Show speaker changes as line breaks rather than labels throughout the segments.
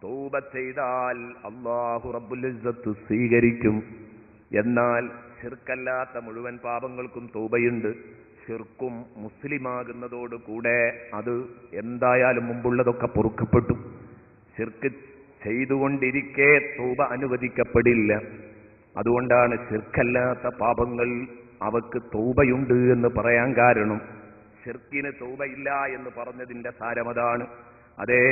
തൗബ ചെയ്താൽ അല്ലാഹു റബ്ബുൽ ഇസ്സത്ത് സ്വീകരിക്കും. എന്നാൽ ശിർക്കല്ലാത്ത മുഴുവൻ പാപങ്ങൾക്കും തൗബയുണ്ട്. ശിർക്കും മുസ്ലിമാകുന്നതോട് കൂടെ അത് എന്തായാലും മുമ്പുള്ളതൊക്കെ പൊറുക്കപ്പെട്ടു. ശിർക്ക് ചെയ്തുകൊണ്ടിരിക്കെ തൗബ അനുവദിക്കപ്പെടില്ല. അതുകൊണ്ടാണ് ശിർക്കല്ലാത്ത പാപങ്ങൾ അവക്ക് തൗബയുണ്ട് എന്ന് പറയാൻ കാരണം. ശിർക്കിന് തൗബയില്ല എന്ന് പറഞ്ഞതിന്റെ സാരമതാണ്. അതേ,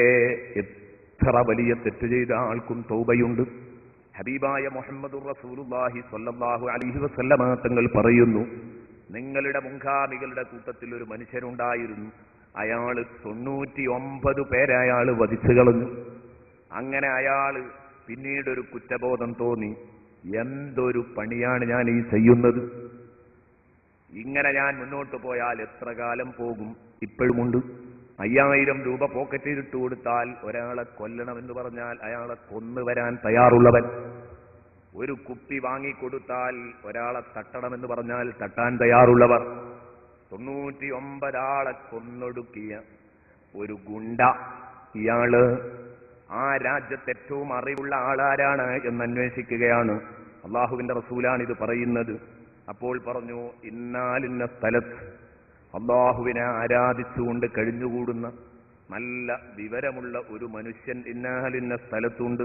എത്ര വലിയ തെറ്റ് ചെയ്ത ആൾക്കും തൗബയുണ്ട്. ഹബീബായ മുഹമ്മദുർ റസൂലുള്ളാഹി സ്വല്ലല്ലാഹു അലൈഹി വസല്ലമ തങ്ങൾ പറയുന്നു, നിങ്ങളുടെ മുൻഗാമികളുടെ കൂട്ടത്തിൽ ഒരു മനുഷ്യനുണ്ടായിരുന്നു. അയാള് 99 പേരെ അയാൾ വധിച്ചു കളഞ്ഞു. അങ്ങനെ അയാള് പിന്നീടൊരു കുറ്റബോധം തോന്നി, എന്തൊരു പണിയാണ് ഞാൻ ഈ ചെയ്യുന്നത്, ഇങ്ങനെ ഞാൻ മുന്നോട്ട് പോയാൽ എത്ര കാലം പോകും. ഇപ്പോഴുമുണ്ട്. 5000 രൂപ പോക്കറ്റിൽ ഇട്ട് കൊടുത്താൽ ഒരാളെ കൊല്ലണമെന്ന് പറഞ്ഞാൽ അയാളെ കൊന്നുവരാൻ തയ്യാറുള്ളവൻ. ഒരു കുപ്പി വാങ്ങിക്കൊടുത്താൽ ഒരാളെ തട്ടണമെന്ന് പറഞ്ഞാൽ തട്ടാൻ തയ്യാറുള്ളവർ. 99 ആളെ കൊന്നൊടുക്കിയ ഒരു ഗുണ്ട. ഇയാള് ആ രാജ്യത്ത് ഏറ്റവും അറിവുള്ള ആളാരാണ് എന്ന് അന്വേഷിക്കുകയാണ്. അള്ളാഹുവിന്റെ റസൂലാണ് ഇത് പറയുന്നത്. അപ്പോൾ പറഞ്ഞു, ഇന്നാലിന്ന സ്ഥലത്ത് അള്ളാഹുവിനെ ആരാധിച്ചുകൊണ്ട് കഴിഞ്ഞുകൂടുന്ന നല്ല വിവരമുള്ള ഒരു മനുഷ്യൻ ഇന്നാലിന്ന സ്ഥലത്തുണ്ട്.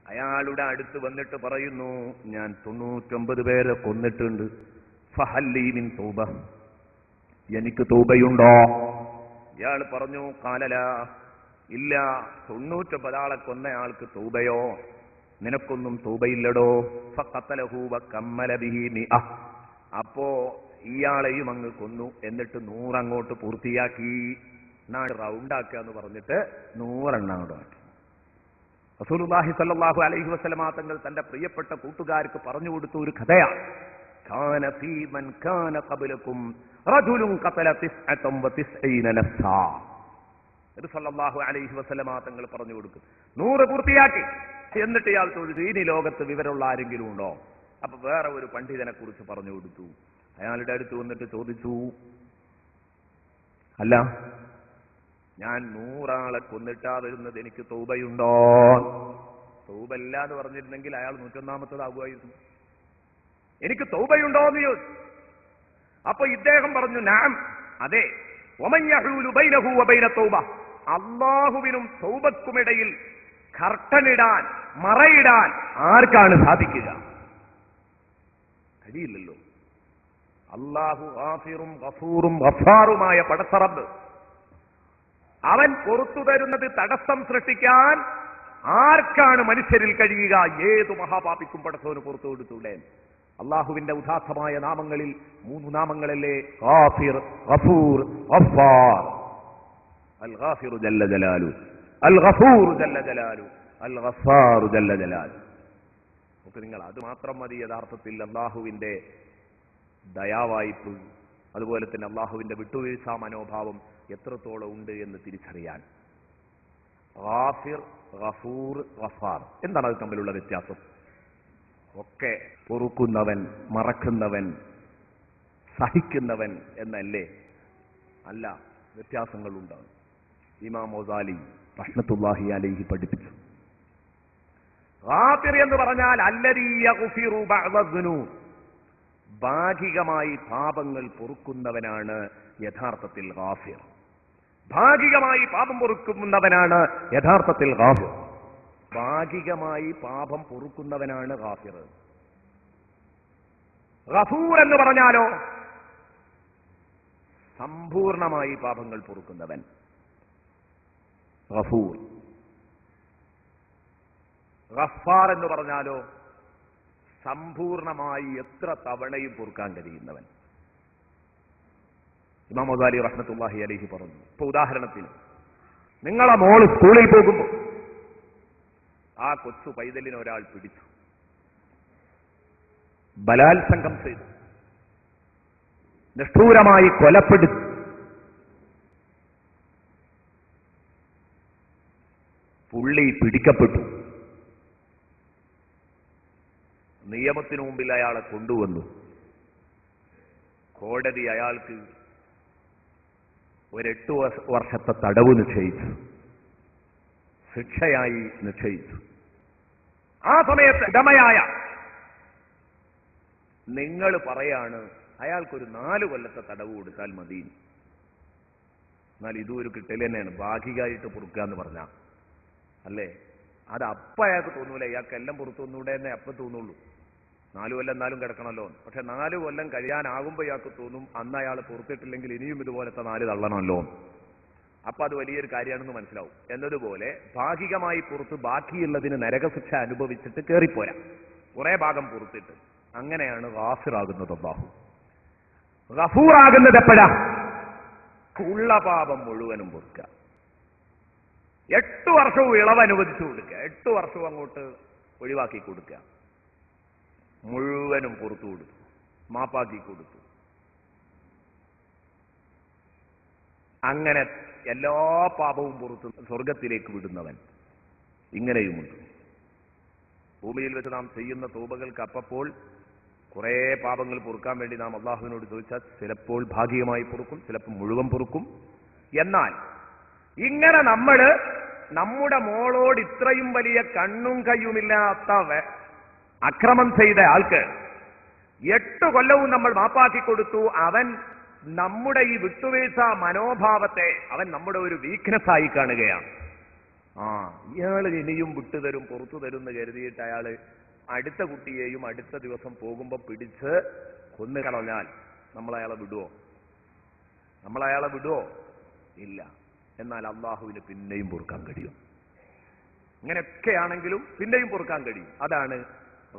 അയാളുടെ അടുത്ത് വന്നിട്ട് പറയുന്നു, ഞാൻ 99 പേരെ കൊന്നിട്ടുണ്ട്. ഫഹല്ലി മിൻ തൗബ, എനിക്ക് തൗബയുണ്ടോ? ഇയാൾ പറഞ്ഞു, ഖാലല, ഇല്ല. 99 ആളെ കൊന്നയാൾക്ക് തൗബയോ? നിനക്കൊന്നും തൗബയില്ലടോ. ഫഖതലഹു വകമ്മല ബിഹി മിഅ, അപ്പോ ഇയാളെയും അങ്ങ് കൊന്നു. എന്നിട്ട് 100 അങ്ങോട്ട് പൂർത്തിയാക്കി. നാട് റൗണ്ടാക്കുക എന്ന് പറഞ്ഞിട്ട് 100 അങ്ങോട്ട് മാറ്റി. റസൂലുള്ളാഹി സ്വല്ലല്ലാഹു അലൈഹി വസല്ലമ തങ്ങൾ തന്റെ പ്രിയപ്പെട്ട കൂട്ടുകാർക്ക് പറഞ്ഞു കൊടുത്ത ഒരു കഥയാണ്. കാന ഫീ മൻ കാന ഖബലകും റജുലുൻ ഖതല 99 നഫ്സാ. സല്ലല്ലാഹു അലൈഹി വസല്ലമ തങ്ങൾ പറഞ്ഞു കൊടുക്കും, 100 പൂർത്തിയാക്കി. എന്നിട്ട് ഇയാൾ ചോദിച്ചു, ഇനി ലോകത്ത് വിവരമുള്ള ആരെങ്കിലും ഉണ്ടോ? അപ്പൊ വേറെ ഒരു പണ്ഡിതനെ കുറിച്ച് പറഞ്ഞു കൊടുത്തു. അയാളുടെ അടുത്ത് വന്നിട്ട് ചോദിച്ചു, അല്ല, ഞാൻ 100 ആളെ കൊന്നിട്ടാ വരുന്നത്, എനിക്ക് തൗബയുണ്ടോ? തൗബല്ല എന്ന് പറഞ്ഞിരുന്നെങ്കിൽ അയാൾ 101-ാമത്തേതാകുമായിരുന്നു. എനിക്ക് തൗബയുണ്ടോ എന്ന് ചോദിച്ചു. അപ്പൊ ഇദ്ദേഹം പറഞ്ഞു, നഅം, അതെ. വമൻ യഹൂലു ബൈനഹു വബൈന തൗബ, അല്ലാഹുവിനും തൗബക്കുമിടയിൽ കർട്ടനിടാൻ, മറയിടാൻ ആർക്കാണ് സാധിക്കുക? കഴിയില്ലല്ലോ. അല്ലാഹു ഗാഫിറും ഗഫൂറും ഗഫാറുമായ പടച്ചറബ്, അവൻ പുറത്തു തരുന്നത് തടസ്സം സൃഷ്ടിക്കാൻ ആർക്കാണ് മനുഷ്യരിൽ കഴിയുക? ഏതു മഹാപാപിക്കും പടച്ചവന് പുറത്തു കൊടുത്തൂടെ? അള്ളാഹുവിന്റെ ഉദാത്തമായ നാമങ്ങളിൽ 3 നാമങ്ങളല്ലേ? ഗാഫിർ, ഗഫൂർ, ഗഫാർ. അൽ ഗാഫിറു ജല്ല ജലാലു, അൽ ഗഫൂർ ജല്ല ജലാലു, അൽ ഗഫാർ ജല്ല ജലാലു. നമുക്ക് നിങ്ങൾ അത് മാത്രം മതി യഥാർത്ഥത്തിൽ അള്ളാഹുവിന്റെ ദയാവായ്പ്, അതുപോലെ തന്നെ അള്ളാഹുവിന്റെ വിട്ടുവീഴ്ച മനോഭാവം എത്രത്തോളം ഉണ്ട് എന്ന് തിരിച്ചറിയാൻ. ഗാഫിർ, ഗഫൂർ, ഗഫാർ, എന്താണ് അത് തമ്മിലുള്ള വ്യത്യാസം? ഒക്കെ പൊറുക്കുന്നവൻ, മറക്കുന്നവൻ, സഹിക്കുന്നവൻ എന്നല്ലേ? അല്ല, വ്യത്യാസങ്ങളുണ്ടാകും. ഇമാം ഗസാലി റഹ്മത്തുള്ളാഹി അലൈഹി പഠിപ്പിച്ചു, ഗാഫിർ എന്ന് പറഞ്ഞാൽ അല്ലദീ യഗ്ഫിറു ബഅദ ദുനൂബ്, ഭാഗികമായി പാപങ്ങൾ പൊറുക്കുന്നവനാണ് യഥാർത്ഥത്തിൽ ഗാഫിർ. ഭാഗികമായി പാപം പൊറുക്കുന്നവനാണ് യഥാർത്ഥത്തിൽ ഗാഫിർ. ഭാഗികമായി പാപം പൊറുക്കുന്നവനാണ് ഗാഫിർ. ഗഫൂർ എന്ന് പറഞ്ഞാലോ സമ്പൂർണമായി പാപങ്ങൾ പൊറുക്കുന്നവൻ ഗഫൂർ. ഗഫാർ എന്ന് പറഞ്ഞാലോ സമ്പൂർണമായി എത്ര തവണയും പൊറുക്കാൻ കഴിയുന്നവൻ. ഇമാം ഗസാലി റഹ്മത്തുള്ളാഹി അലൈഹി പറഞ്ഞു, ഇപ്പൊ ഉദാഹരണത്തിന് നിങ്ങളെ മോള് സ്കൂളിൽ പോകുമ്പോൾ ആ കൊച്ചു പൈതലിനെ ഒരാൾ പിടിച്ചു, ബലാത്സംഗം ചെയ്തു, നിഷ്ഠൂരമായി കൊലപ്പെടുത്തി, പുള്ളി പിടിക്കപ്പെട്ടു. നിയമത്തിനു മുമ്പിൽ അയാളെ കൊണ്ടുവന്നു. കോടതി അയാൾക്ക് ഒരു 8 വർഷത്തെ തടവ് നിശ്ചയിച്ചു. ശിക്ഷയായി നിശ്ചയിച്ചു. ആ സമയത്ത് ഉടമയായ നിങ്ങൾ പറയാണ് അയാൾക്കൊരു 4 കൊല്ലത്തെ തടവ് കൊടുത്താൽ മതി. എന്നാൽ ഇതും ഒരു കിട്ടൽ തന്നെയാണ്, ഭാഗികമായിട്ട് പൊറുക്കുക എന്ന് പറഞ്ഞാൽ അല്ലേ. അത് അപ്പം അയാൾക്ക് തോന്നൂല, ഇയാൾക്ക് എല്ലാം പുറത്തു വന്നൂടെ എന്നേ അപ്പം തോന്നുള്ളൂ. 4 കൊല്ലം എന്നാലും കിടക്കണമല്ലോ. പക്ഷെ 4 കൊല്ലം കഴിയാനാകുമ്പോൾ ഇയാൾക്ക് തോന്നും അന്ന് അയാൾ പുറത്തിട്ടില്ലെങ്കിൽ ഇനിയും ഇതുപോലത്തെ 4 തള്ളണമല്ലോ. അപ്പൊ അത് വലിയൊരു കാര്യമാണെന്ന് മനസ്സിലാവും. എന്നതുപോലെ ഭാഗികമായി പുറത്ത് ബാക്കിയുള്ളതിന് നരകശിക്ഷ അനുഭവിച്ചിട്ട് കയറിപ്പോരാ, കുറെ ഭാഗം പുറത്തിട്ട്. അങ്ങനെയാണ് ഗാഫിറാകുന്നത് അല്ലാഹു. ഗഫൂറാകുന്നത് എപ്പോഴാ? ഉള്ള പാപം മുഴുവനും പൊറുക്കുക. 8 വർഷവും ഇളവ് അനുവദിച്ചു കൊടുക്കുക, 8 വർഷവും അങ്ങോട്ട് ഒഴിവാക്കി കൊടുക്കുക, മുഴുവനും പുറത്തു കൊടുത്തു, മാപ്പാക്കി കൊടുത്തു. അങ്ങനെ എല്ലാ പാപവും പുറത്ത് സ്വർഗത്തിലേക്ക് വിടുന്നവൻ ഇങ്ങനെയുമുണ്ട്. ഭൂമിയിൽ വെച്ച് നാം ചെയ്യുന്ന തൗബകൾക്ക് അപ്പപ്പോൾ കുറെ പാപങ്ങൾ പൊറുക്കാൻ വേണ്ടി നാം അള്ളാഹുവിനോട് ചോദിച്ചാൽ ചിലപ്പോൾ ഭാഗികമായി പൊറുക്കും, ചിലപ്പോൾ മുഴുവൻ പൊറുക്കും. എന്നാൽ ഇങ്ങനെ നമ്മുടെ മോളോട് ഇത്രയും വലിയ കണ്ണും കയ്യുമില്ലാത്ത അക്രമം ചെയ്ത ആൾക്ക് 8 കൊല്ലവും നമ്മൾ മാപ്പാക്കി കൊടുത്തു. അവൻ നമ്മുടെ ഈ വിട്ടുവീഴ്ച മനോഭാവത്തെ അവൻ നമ്മുടെ ഒരു വീക്ക്നെസ് ആയി കാണുകയാണ്. ഇയാൾ ഇനിയും വിട്ടുതരും, പുറത്തു തരും എന്ന് കരുതിയിട്ട് അയാള് അടുത്ത കുട്ടിയെയും അടുത്ത ദിവസം പോകുമ്പോൾ പിടിച്ച് കൊന്നു കളഞ്ഞാൽ നമ്മളയാളെ വിടുവോ? ഇല്ല. എന്നാൽ അള്ളാഹുവിന് പിന്നെയും പൊറുക്കാൻ കഴിയും. ഇങ്ങനെയൊക്കെയാണെങ്കിലും പിന്നെയും പൊറുക്കാൻ കഴിയും. അതാണ്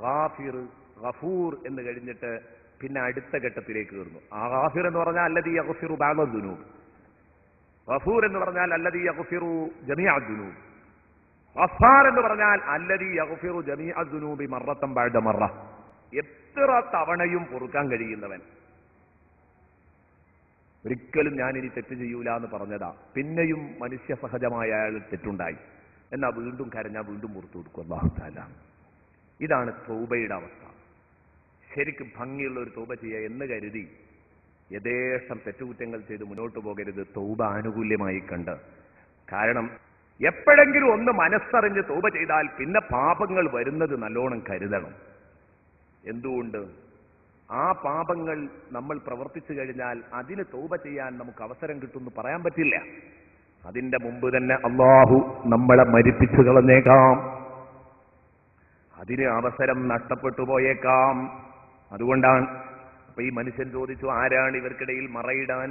ഗാഫിർ, ഗഫൂർ എന്ന് കഴിഞ്ഞിട്ട് പിന്നെ അടുത്ത ഘട്ടത്തിലേക്ക് കയറുന്നു. ആ ഗാഫിർ എന്ന് പറഞ്ഞാൽ അല്ലദീ യഗ്ഫിറു ബഅദ ദുനൂബ്, ഗഫൂർ എന്ന് പറഞ്ഞാൽ അല്ലദീ യഗ്ഫിറു ജമീഅ ദുനൂബ്, ഗഫാർ എന്ന് പറഞ്ഞാൽ അല്ലദീ യഗ്ഫിറു ജമീഅ ദുനൂബി മറത്തൻ ബഅദ മറ. എത്ര തവണയും പൊറുക്കാൻ കഴിയുന്നവൻ. ഒരിക്കലും ഞാൻ ഇനി തെറ്റ് ചെയ്യൂല എന്ന് പറഞ്ഞതാ, പിന്നെയും മനുഷ്യ സഹജമായ അയാൾ തെറ്റുണ്ടായി എന്നാ വീണ്ടും കരഞ്ഞാൽ വീണ്ടും പുറത്തു കൊടുക്കും അല്ലാഹു തആല. ഇതാണ് തൗബയുടെ അവസ്ഥ. ശരിക്കും ഭംഗിയുള്ള ഒരു തൗബ ചെയ്യുക എന്ന് കരുതി യഥേഷ്ടം തെറ്റുകുറ്റങ്ങൾ ചെയ്ത് മുന്നോട്ട് പോകരുത്, തൗബ ആനുകൂല്യമായി കണ്ട്. കാരണം എപ്പോഴെങ്കിലും ഒന്ന് മനസ്സറിഞ്ഞ് തൗബ ചെയ്താൽ പിന്നെ പാപങ്ങൾ വരുന്നത് നല്ലോണം കരുതണം. എന്തുകൊണ്ട്? ആ പാപങ്ങൾ നമ്മൾ പ്രവർത്തിച്ചു കഴിഞ്ഞാൽ അതിന് തൗബ ചെയ്യാൻ നമുക്ക് അവസരം കിട്ടുമെന്ന് പറയാൻ പറ്റില്ല. അതിന്റെ മുമ്പ് തന്നെ അല്ലാഹു നമ്മളെ മരിപ്പിച്ചു കളഞ്ഞേക്കാം, അതിന് അവസരം നഷ്ടപ്പെട്ടു പോയേക്കാം. അതുകൊണ്ടാണ് അപ്പൊ ഈ മനുഷ്യൻ ചോദിച്ചു, ആരാണ് ഇവർക്കിടയിൽ മറയിടാൻ,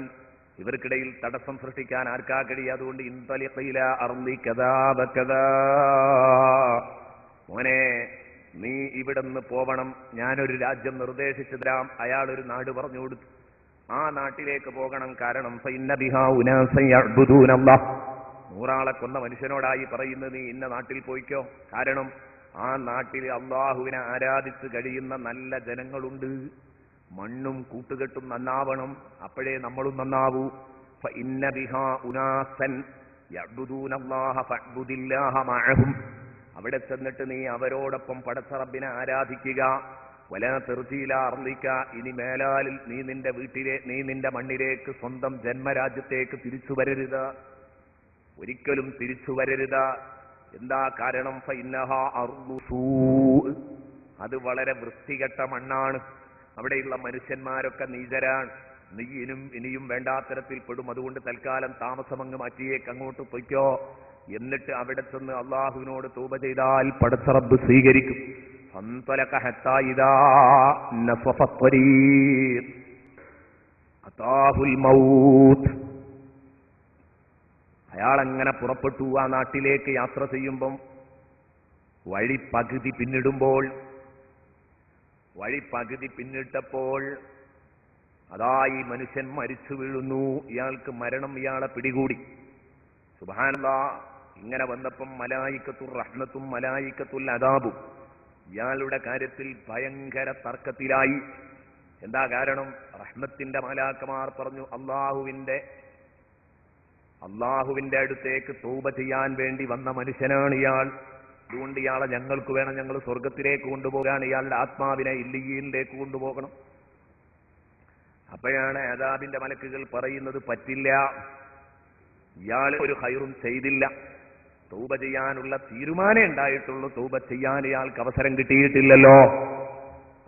ഇവർക്കിടയിൽ തടസ്സം സൃഷ്ടിക്കാൻ ആർക്കാ കഴിയും? അതുകൊണ്ട് ഇൻതലിഖില അർളി കദാ വകദാ, മോനെ നീ ഇവിടുന്ന് പോവണം, ഞാനൊരു രാജ്യം നിർദ്ദേശിച്ചു തരാം. അയാളൊരു നാട് പറഞ്ഞു കൊടുത്തു, ആ നാട്ടിലേക്ക് പോകണം. കാരണം ഫഇന്ന ബിഹാ ഉനാസൻ യഅ്ബുദൂനല്ലാഹ്, 100 ആളെ കൊന്ന മനുഷ്യനോടായി പറയുന്നത് നീ ഇന്ന നാട്ടിൽ പോയിക്കോ. കാരണം ആ നാട്ടിൽ അള്ളാഹുവിനെ ആരാധിച്ച് കഴിയുന്ന നല്ല ജനങ്ങളുണ്ട്. മണ്ണും കൂട്ടുകെട്ടും നന്നാവണം, അപ്പോഴേ നമ്മളും നന്നാവൂ. ഫഇന്ന ബിഹാ ഉനാസൻ യഅ്ബുദൂനല്ലാഹ ഫഅ്ബുദില്ലാഹ മഅഹും, അവിടെ ചെന്നിട്ട് നീ അവരോടൊപ്പം പടച്ച റബ്ബിനെ ആരാധിക്കുക. വലാ തർജീല അർളിക, ഇനി മേലാലിൽ നീ നിന്റെ മണ്ണിലേക്ക്, സ്വന്തം ജന്മരാജ്യത്തേക്ക് തിരിച്ചു വരരുത്, ഒരിക്കലും തിരിച്ചു വരരുത്. എന്താ കാരണം? ഫഇന്നഹാ അർളു സൂ, അത് വളരെ വൃത്തികെട്ട മണ്ണാണ്, അവിടെയുള്ള മനുഷ്യന്മാരൊക്കെ നീചരാണ്, നീ ഇനിയും വേണ്ടാത്തരത്തിൽ പെടും. അതുകൊണ്ട് തൽക്കാലം താമസമങ്ങ് മാറ്റിയേക്ക്, അങ്ങോട്ട് പൊയ്ക്കോ. എന്നിട്ട് അവിടെ ചെന്ന് അള്ളാഹുവിനോട് തൗബ ചെയ്താൽ പടച്ച റബ്ബ് സ്വീകരിക്കും. ഫന്തലക ഹത്താ ഇദാ നസഫ ത്വരീഖ് അതാഹുൽ മൗത്ത്, അയാളങ്ങനെ പുറപ്പെട്ടു. ആ നാട്ടിലേക്ക് യാത്ര ചെയ്യുമ്പം വഴി പകുതി പിന്നിട്ടപ്പോൾ അതാ ഈ മനുഷ്യൻ മരിച്ചു വീഴുന്നു. ഇയാൾക്ക് മരണം ഇയാളെ പിടികൂടി. സുബ്ഹാനല്ലാഹ്, ഇങ്ങനെ വന്നപ്പം മലായിക്കത്തുർ റഹ്മത്തും മലായിക്കത്തുൽ അദാബും ഇയാളുടെ കാര്യത്തിൽ ഭയങ്കര തർക്കത്തിലായി. എന്താ കാരണം? റഹ്മത്തിന്റെ മലാക്കമാർ പറഞ്ഞു, അള്ളാഹുവിന്റെ അടുത്തേക്ക് തൗബ ചെയ്യാൻ വേണ്ടി വന്ന മനുഷ്യനാണ് ഇയാൾ, അതുകൊണ്ട് ഇയാളെ ഞങ്ങൾക്ക് വേണം, ഞങ്ങൾ സ്വർഗത്തിലേക്ക് കൊണ്ടുപോകാൻ, ഇയാളുടെ ആത്മാവിനെ ഇല്ലിയീനിലേക്ക് കൊണ്ടുപോകണം. അപ്പോഴാണ് അദാബിന്റെ മലക്കുകൾ പറയുന്നത്, പറ്റില്ല, ഇയാൾ ഒരു ഖൈറും ചെയ്തില്ല, തൗബ ചെയ്യാനുള്ള തീരുമാനം ഉണ്ടായിട്ടുള്ളൂ. തൗബ ചെയ്യാൻ ഇയാൾക്ക് അവസരം കിട്ടിയിട്ടില്ലല്ലോ.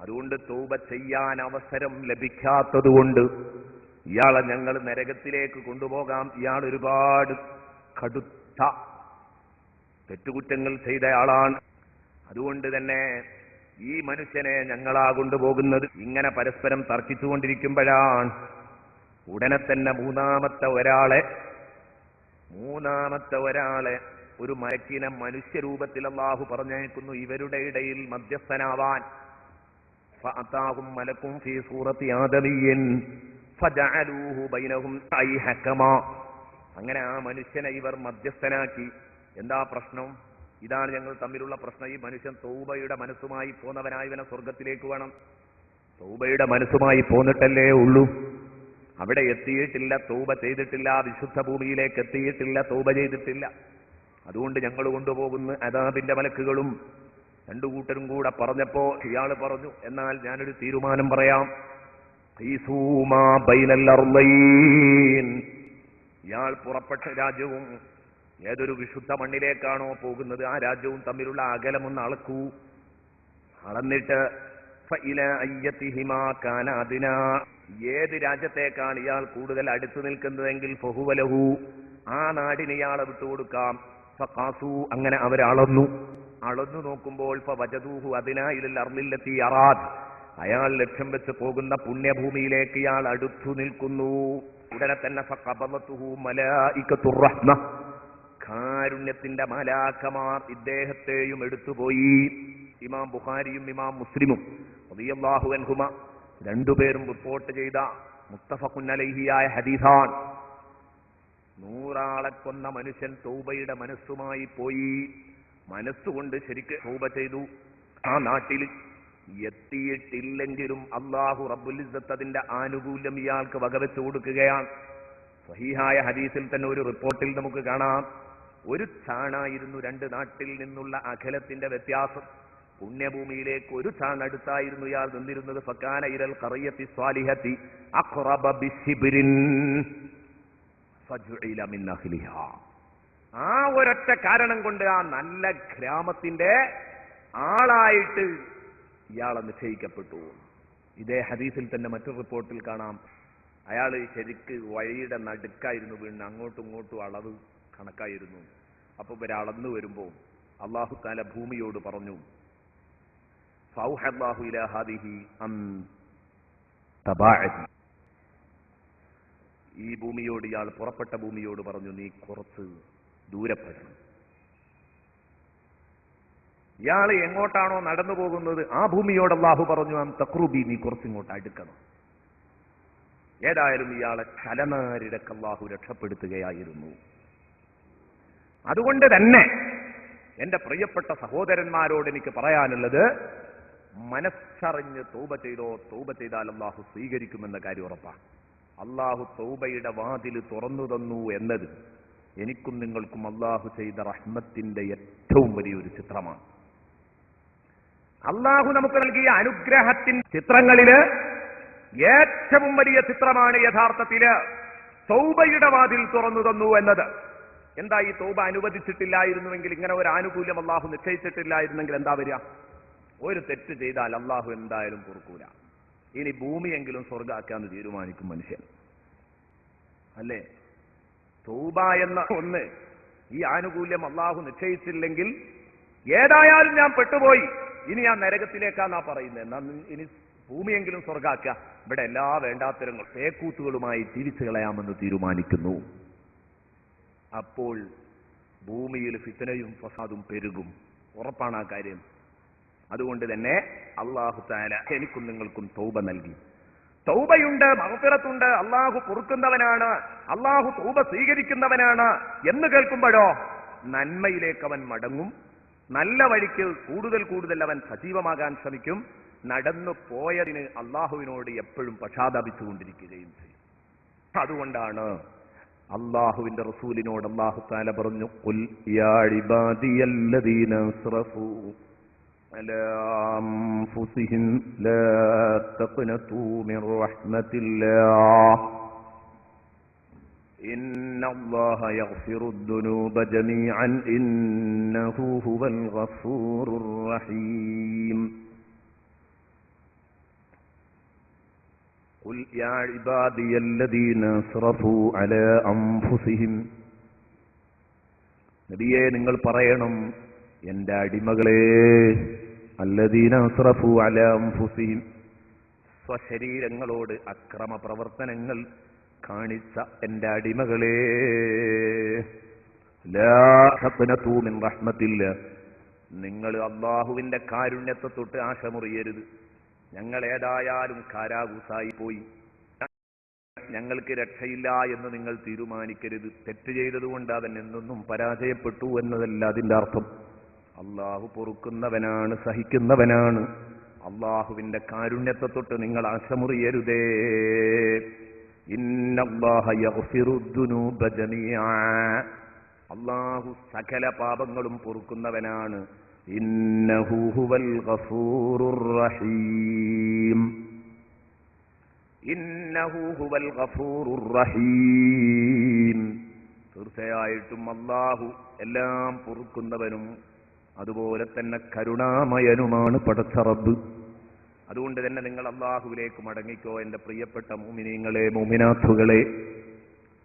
അതുകൊണ്ട് തൗബ ചെയ്യാൻ അവസരം ലഭിക്കാത്തതുകൊണ്ട് ഇയാളെ ഞങ്ങൾ നരകത്തിലേക്ക് കൊണ്ടുപോകാം. ഇയാൾ ഒരുപാട് കടുത്ത തെറ്റുകുറ്റങ്ങൾ ചെയ്ത ആളാണ്. അതുകൊണ്ട് തന്നെ ഈ മനുഷ്യനെ ഞങ്ങളാ കൊണ്ടുപോകുന്നത്. ഇങ്ങനെ പരസ്പരം തർക്കിച്ചുകൊണ്ടിരിക്കുമ്പോഴാണ് ഉടനെ തന്നെ മൂന്നാമത്തെ ഒരാളെ ഒരു മലക്കിനെ മനുഷ്യരൂപത്തിൽ അല്ലാഹു പറഞ്ഞേക്കുന്നു ഇവരുടെ ഇടയിൽ മധ്യസ്ഥനാവാൻ. ഫഅതാഹും മലക്കും ഫീ സൂറത്തി ആദമിയ്യിൻ ഫജഅലൂഹു ബൈനഹും ഐ ഹകമാ. അങ്ങനെ ആ മനുഷ്യനെ ഇവർ മധ്യസ്ഥനാക്കി. എന്താ പ്രശ്നം? ഇതാണ് ഞങ്ങൾ തമ്മിലുള്ള പ്രശ്നം. ഈ മനുഷ്യൻ തൗബയുടെ മനസ്സുമായി പോന്നവനായി ഇവനെ സ്വർഗത്തിലേക്ക് വേണം. തൗബയുടെ മനസ്സുമായി പോന്നിട്ടല്ലേ ഉള്ളൂ. അവിടെ എത്തിയിട്ടില്ല, തൗബ ചെയ്തിട്ടില്ല, വിശുദ്ധ ഭൂമിയിലേക്ക് എത്തിയിട്ടില്ല, തൗബ ചെയ്തിട്ടില്ല. അതുകൊണ്ട് ഞങ്ങൾ കൊണ്ടുപോകുന്ന അദാബിന്റെ മലക്കുകളും രണ്ടു കൂട്ടരും കൂടെ പറഞ്ഞപ്പോ ഇയാൾ പറഞ്ഞു, എന്നാൽ ഞാനൊരു തീരുമാനം പറയാം. ഇയാൾ പുറപ്പെട്ട രാജ്യവും ഏതൊരു വിശുദ്ധ മണ്ണിലേക്കാണോ പോകുന്നത് ആ രാജ്യവും തമ്മിലുള്ള അകലമൊന്ന് അളക്കൂ. അളന്നിട്ട് ഏത് രാജ്യത്തേക്കാണ് ഇയാൾ കൂടുതൽ അടുത്തു നിൽക്കുന്നതെങ്കിൽ ഫഹുവലഹു, ആ നാടിന് ഇയാളെ വിട്ടുകൊടുക്കാം. ഫഖാസു, അങ്ങനെ അവർ അളന്നു നോക്കുമ്പോൾ ഫവജദൂഹു അദ്നാഇൽ അർളില്ലത്തി അറാദ്, അയാൾ ലക്ഷ്യം വെച്ച് പോകുന്ന പുണ്യഭൂമിയിലേക്ക് ഇയാൾ അടുത്തു നിൽക്കുന്നു. ഉടനെ തന്നെ ഫഖബലതുഹു മലായികത്തുർ റഹ്മ, കാരുണ്യത്തിന്റെ മലാക്കമാർ ഇദ്ദേഹത്തെയും എടുത്തുപോയി. ഇമാം ബുഖാരിയും ഇമാം മുസ്ലിമും റളിയല്ലാഹു അൻഹുമ രണ്ടുപേരും റിപ്പോർട്ട് ചെയ്ത മുത്തഫഖുൻ അലൈഹിയായ ഹദീസാൻ. 100 ആളെ കൊന്ന മനുഷ്യൻ തൗബയുടെ മനസ്സുമായി പോയി. മനസ്സുകൊണ്ട് ശരിക്ക് തൗബ ചെയ്തു. ആ നാട്ടിൽ എത്തിയിട്ടില്ലെങ്കിലും അല്ലാഹു റബ്ബുൽ ഇസ്സത്ത് അതിന്റെ ആനുകൂല്യം ഇയാൾക്ക് വകവെച്ചു കൊടുക്കുകയാണ്. സ്വഹീഹായ ഹദീസിൽ തന്നെ ഒരു റിപ്പോർട്ടിൽ നമുക്ക് കാണാം, ഒരു ചാണായിരുന്നു രണ്ട് നാട്ടിൽ നിന്നുള്ള അകലത്തിന്റെ വ്യത്യാസം. പുണ്യഭൂമിയിലേക്ക് ഒരു ചാണടുത്തായിരുന്നു ഇയാൾ നിന്നിരുന്നത്. ഫകാന ഇലൽ ഖറിയത്തി സ്വാലിഹത്തി അഖറബ ബിശിബ്രിൻ ഫജുഇല മിൻ അഹ്ലിഹാ. ആ ഒരൊറ്റ കാരണം കൊണ്ട് ആ നല്ല ഗ്രാമത്തിന്റെ ആളായിട്ട് ഇയാളെ നിശ്ചയിക്കപ്പെട്ടു. ഇതേ ഹദീസിൽ തന്നെ മറ്റൊരു റിപ്പോർട്ടിൽ കാണാം, അയാൾ ശരിക്ക് വഴിയുടെ നടുക്കായിരുന്നു വീണ്, അങ്ങോട്ടും ഇങ്ങോട്ടും അളവ് കണക്കായിരുന്നു. അപ്പൊ ഇവരളന്നു വരുമ്പോൾ അല്ലാഹു തആല ഭൂമിയോട് പറഞ്ഞു, ഫൗഹല്ലാഹു ഇലാ ഹാദിഹി അൻ തബാഅദി, ഈ ഭൂമിയോട്, ഇയാൾ പുറപ്പെട്ട ഭൂമിയോട് പറഞ്ഞു, നീ കുറച്ച് ദൂരപ്പെടണം. ഇയാൾ എങ്ങോട്ടാണോ നടന്നു പോകുന്നത് ആ ഭൂമിയോട് അല്ലാഹു പറഞ്ഞു, അൻ തഖ്റുബി, നീ കുറച്ചിങ്ങോട്ട് അടുക്കണം. ഏതായാലും ഇയാളെ തലനാരിടക്ക് അല്ലാഹു രക്ഷപ്പെടുത്തുകയായിരുന്നു. അതുകൊണ്ട് തന്നെ എന്റെ പ്രിയപ്പെട്ട സഹോദരന്മാരോട് എനിക്ക് പറയാനുള്ളത്, മനസ്സറിഞ്ഞ് തൗബ ചെയ്തോ, തൗബ ചെയ്താൽ അല്ലാഹു സ്വീകരിക്കുമെന്ന കാര്യം ഉറപ്പാണ്. അല്ലാഹു തൗബയുടെ വാതിൽ തുറന്നു തന്നു എന്നത് എനിക്കും നിങ്ങൾക്കും അല്ലാഹു ചെയ്ത റഹ്മത്തിന്റെ ഏറ്റവും വലിയൊരു ചിത്രമാണ്. അല്ലാഹു നമുക്ക് നൽകിയ അനുഗ്രഹത്തിന്റെ ചിത്രങ്ങളില് ഏറ്റവും വലിയ ചിത്രമാണ് യഥാർത്ഥത്തില് തൗബയുടെ വാതിൽ തുറന്നു തന്നു എന്നത്. എന്താ, ഈ തൗബ അനുവദിച്ചിട്ടില്ലായിരുന്നുവെങ്കിൽ, ഇങ്ങനെ ഒരു ആനുകൂല്യം അല്ലാഹു നിശ്ചയിച്ചിട്ടില്ലായിരുന്നെങ്കിൽ എന്താ വരിക? ഒരു തെറ്റ് ചെയ്താൽ അല്ലാഹു എന്തായാലും പൊറുക്കൂല. ഇനി ഭൂമിയെങ്കിലും സ്വർഗ്ഗാക്കാന്ന് തീരുമാനിക്കും മനുഷ്യൻ, അല്ലേ? തൗബ എന്ന ഒന്ന്, ഈ ആനുകൂല്യം അല്ലാഹു നിശ്ചയിച്ചില്ലെങ്കിൽ ഏതായാലും ഞാൻ പെട്ടുപോയി, ഇനി ഞാൻ നരകത്തിലേക്കാന്നാ പറയുന്നത്, എന്നാ ഇനി ഭൂമിയെങ്കിലും സ്വർഗ്ഗാക്ക, ഇവിടെ എല്ലാ വേണ്ടാത്തരങ്ങളും തേക്കൂത്തുകളുമായി തിരിച്ചു കളയാമെന്ന് തീരുമാനിക്കുന്നു. അപ്പോൾ ഭൂമിയിൽ ഫിത്നയും ഫസാദും പെരുകും, ഉറപ്പാണ് ആ കാര്യം. അതുകൊണ്ട് തന്നെ അല്ലാഹു തആല എനിക്കും നിങ്ങൾക്കും തൗബ നൽകി. തൗബയുണ്ട്, മഗ്ഫിറത്തുണ്ട്, അല്ലാഹു പൊറുക്കുന്നവനാണ്, അല്ലാഹു തൗബ സ്വീകരിക്കുന്നവനാണ് എന്ന് കേൾക്കുമ്പോഴോ നന്മയിലേക്ക് അവൻ മടങ്ങും, നല്ല വഴിക്ക് കൂടുതൽ അവൻ സജീവമാകാൻ ശ്രമിക്കും. നടന്നു പോയതിന് അല്ലാഹുവിനോട് എപ്പോഴും പശ്ചാത്താപിച്ചുകൊണ്ടിരിക്കുകയും ചെയ്യും. അതുകൊണ്ടാണ് അല്ലാഹുവിന്റെ റസൂലിനോട് അല്ലാഹു തആല പറഞ്ഞു, ഖുൽ യാ ഇബാദിയല്ലദീന അസ്റഫൂ അലാ അൻഫുസിഹിം ലാ തഖ്നതൂ മിർ റഹ്മത്തില്ലാഹ് ഇന്നല്ലാഹ യഗ്ഫിറുദ്ദുനൂബ ജമീഅൻ ഇന്നഹു ഹുവൽ ഗഫൂറുർ റഹീം. ഖുൽ യാ ഇബാദിയല്ലദീന അസ്റഫൂ അലാ അൻഫുസിഹിം. നബിയേ, നിങ്ങൾ പറയണം, എന്റെ അടിമകളെ, അല്ലദീന അസ്റഫൂ അലാ അൻഫുസിഹിം, സ്വശരീരങ്ങളോട് അക്രമ പ്രവർത്തനങ്ങൾ കാണിച്ച എന്റെ അടിമകളെ, ലാ തഖ്നതൂ മിൻ റഹ്മത്തില്ലാ, നിങ്ങൾ അല്ലാഹുവിന്റെ കാരുണ്യത്തെ തൊട്ട് ആശമുറിയരുത്. ഞങ്ങൾ ഏതായാലും കാരാകൂസായി പോയി, ഞങ്ങൾക്ക് രക്ഷയില്ല എന്ന് നിങ്ങൾ തീരുമാനിക്കരുത്. തെറ്റ് ചെയ്തതുകൊണ്ട് അവൻ എന്നൊന്നും പരാജയപ്പെട്ടു എന്നതല്ല അതിന്റെ അർത്ഥം. അള്ളാഹു പൊറുക്കുന്നവനാണ്, സഹിക്കുന്നവനാണ്. അള്ളാഹുവിന്റെ കാരുണ്യത്തെ തൊട്ട് നിങ്ങൾ ആശമുറിയരുതേ. ഇന്നല്ലാഹ യഗ്ഫിറുദ്ദുനൂബ ജമീഅ, അള്ളാഹു സകല പാപങ്ങളും പൊറുക്കുന്നവനാണ്. ഇന്നഹു ഹുവൽ ഗഫൂറുർ റഹീം. ഇന്നഹു ഹുവൽ ഗഫൂറുർ റഹീം. തീർച്ചയായിട്ടും അല്ലാഹു എല്ലാം പൊറുക്കുന്നവനും അതുപോലെ തന്നെ കരുണാമയനുമാണ് പടച്ച റബ്ബ്. അതുകൊണ്ട് തന്നെ നിങ്ങൾ അല്ലാഹുവിലേക്ക് മടങ്ങിക്കോ എന്റെ പ്രിയപ്പെട്ട മുഅ്മിനീങ്ങളെ, മുഅ്മിനാത്തുകളെ.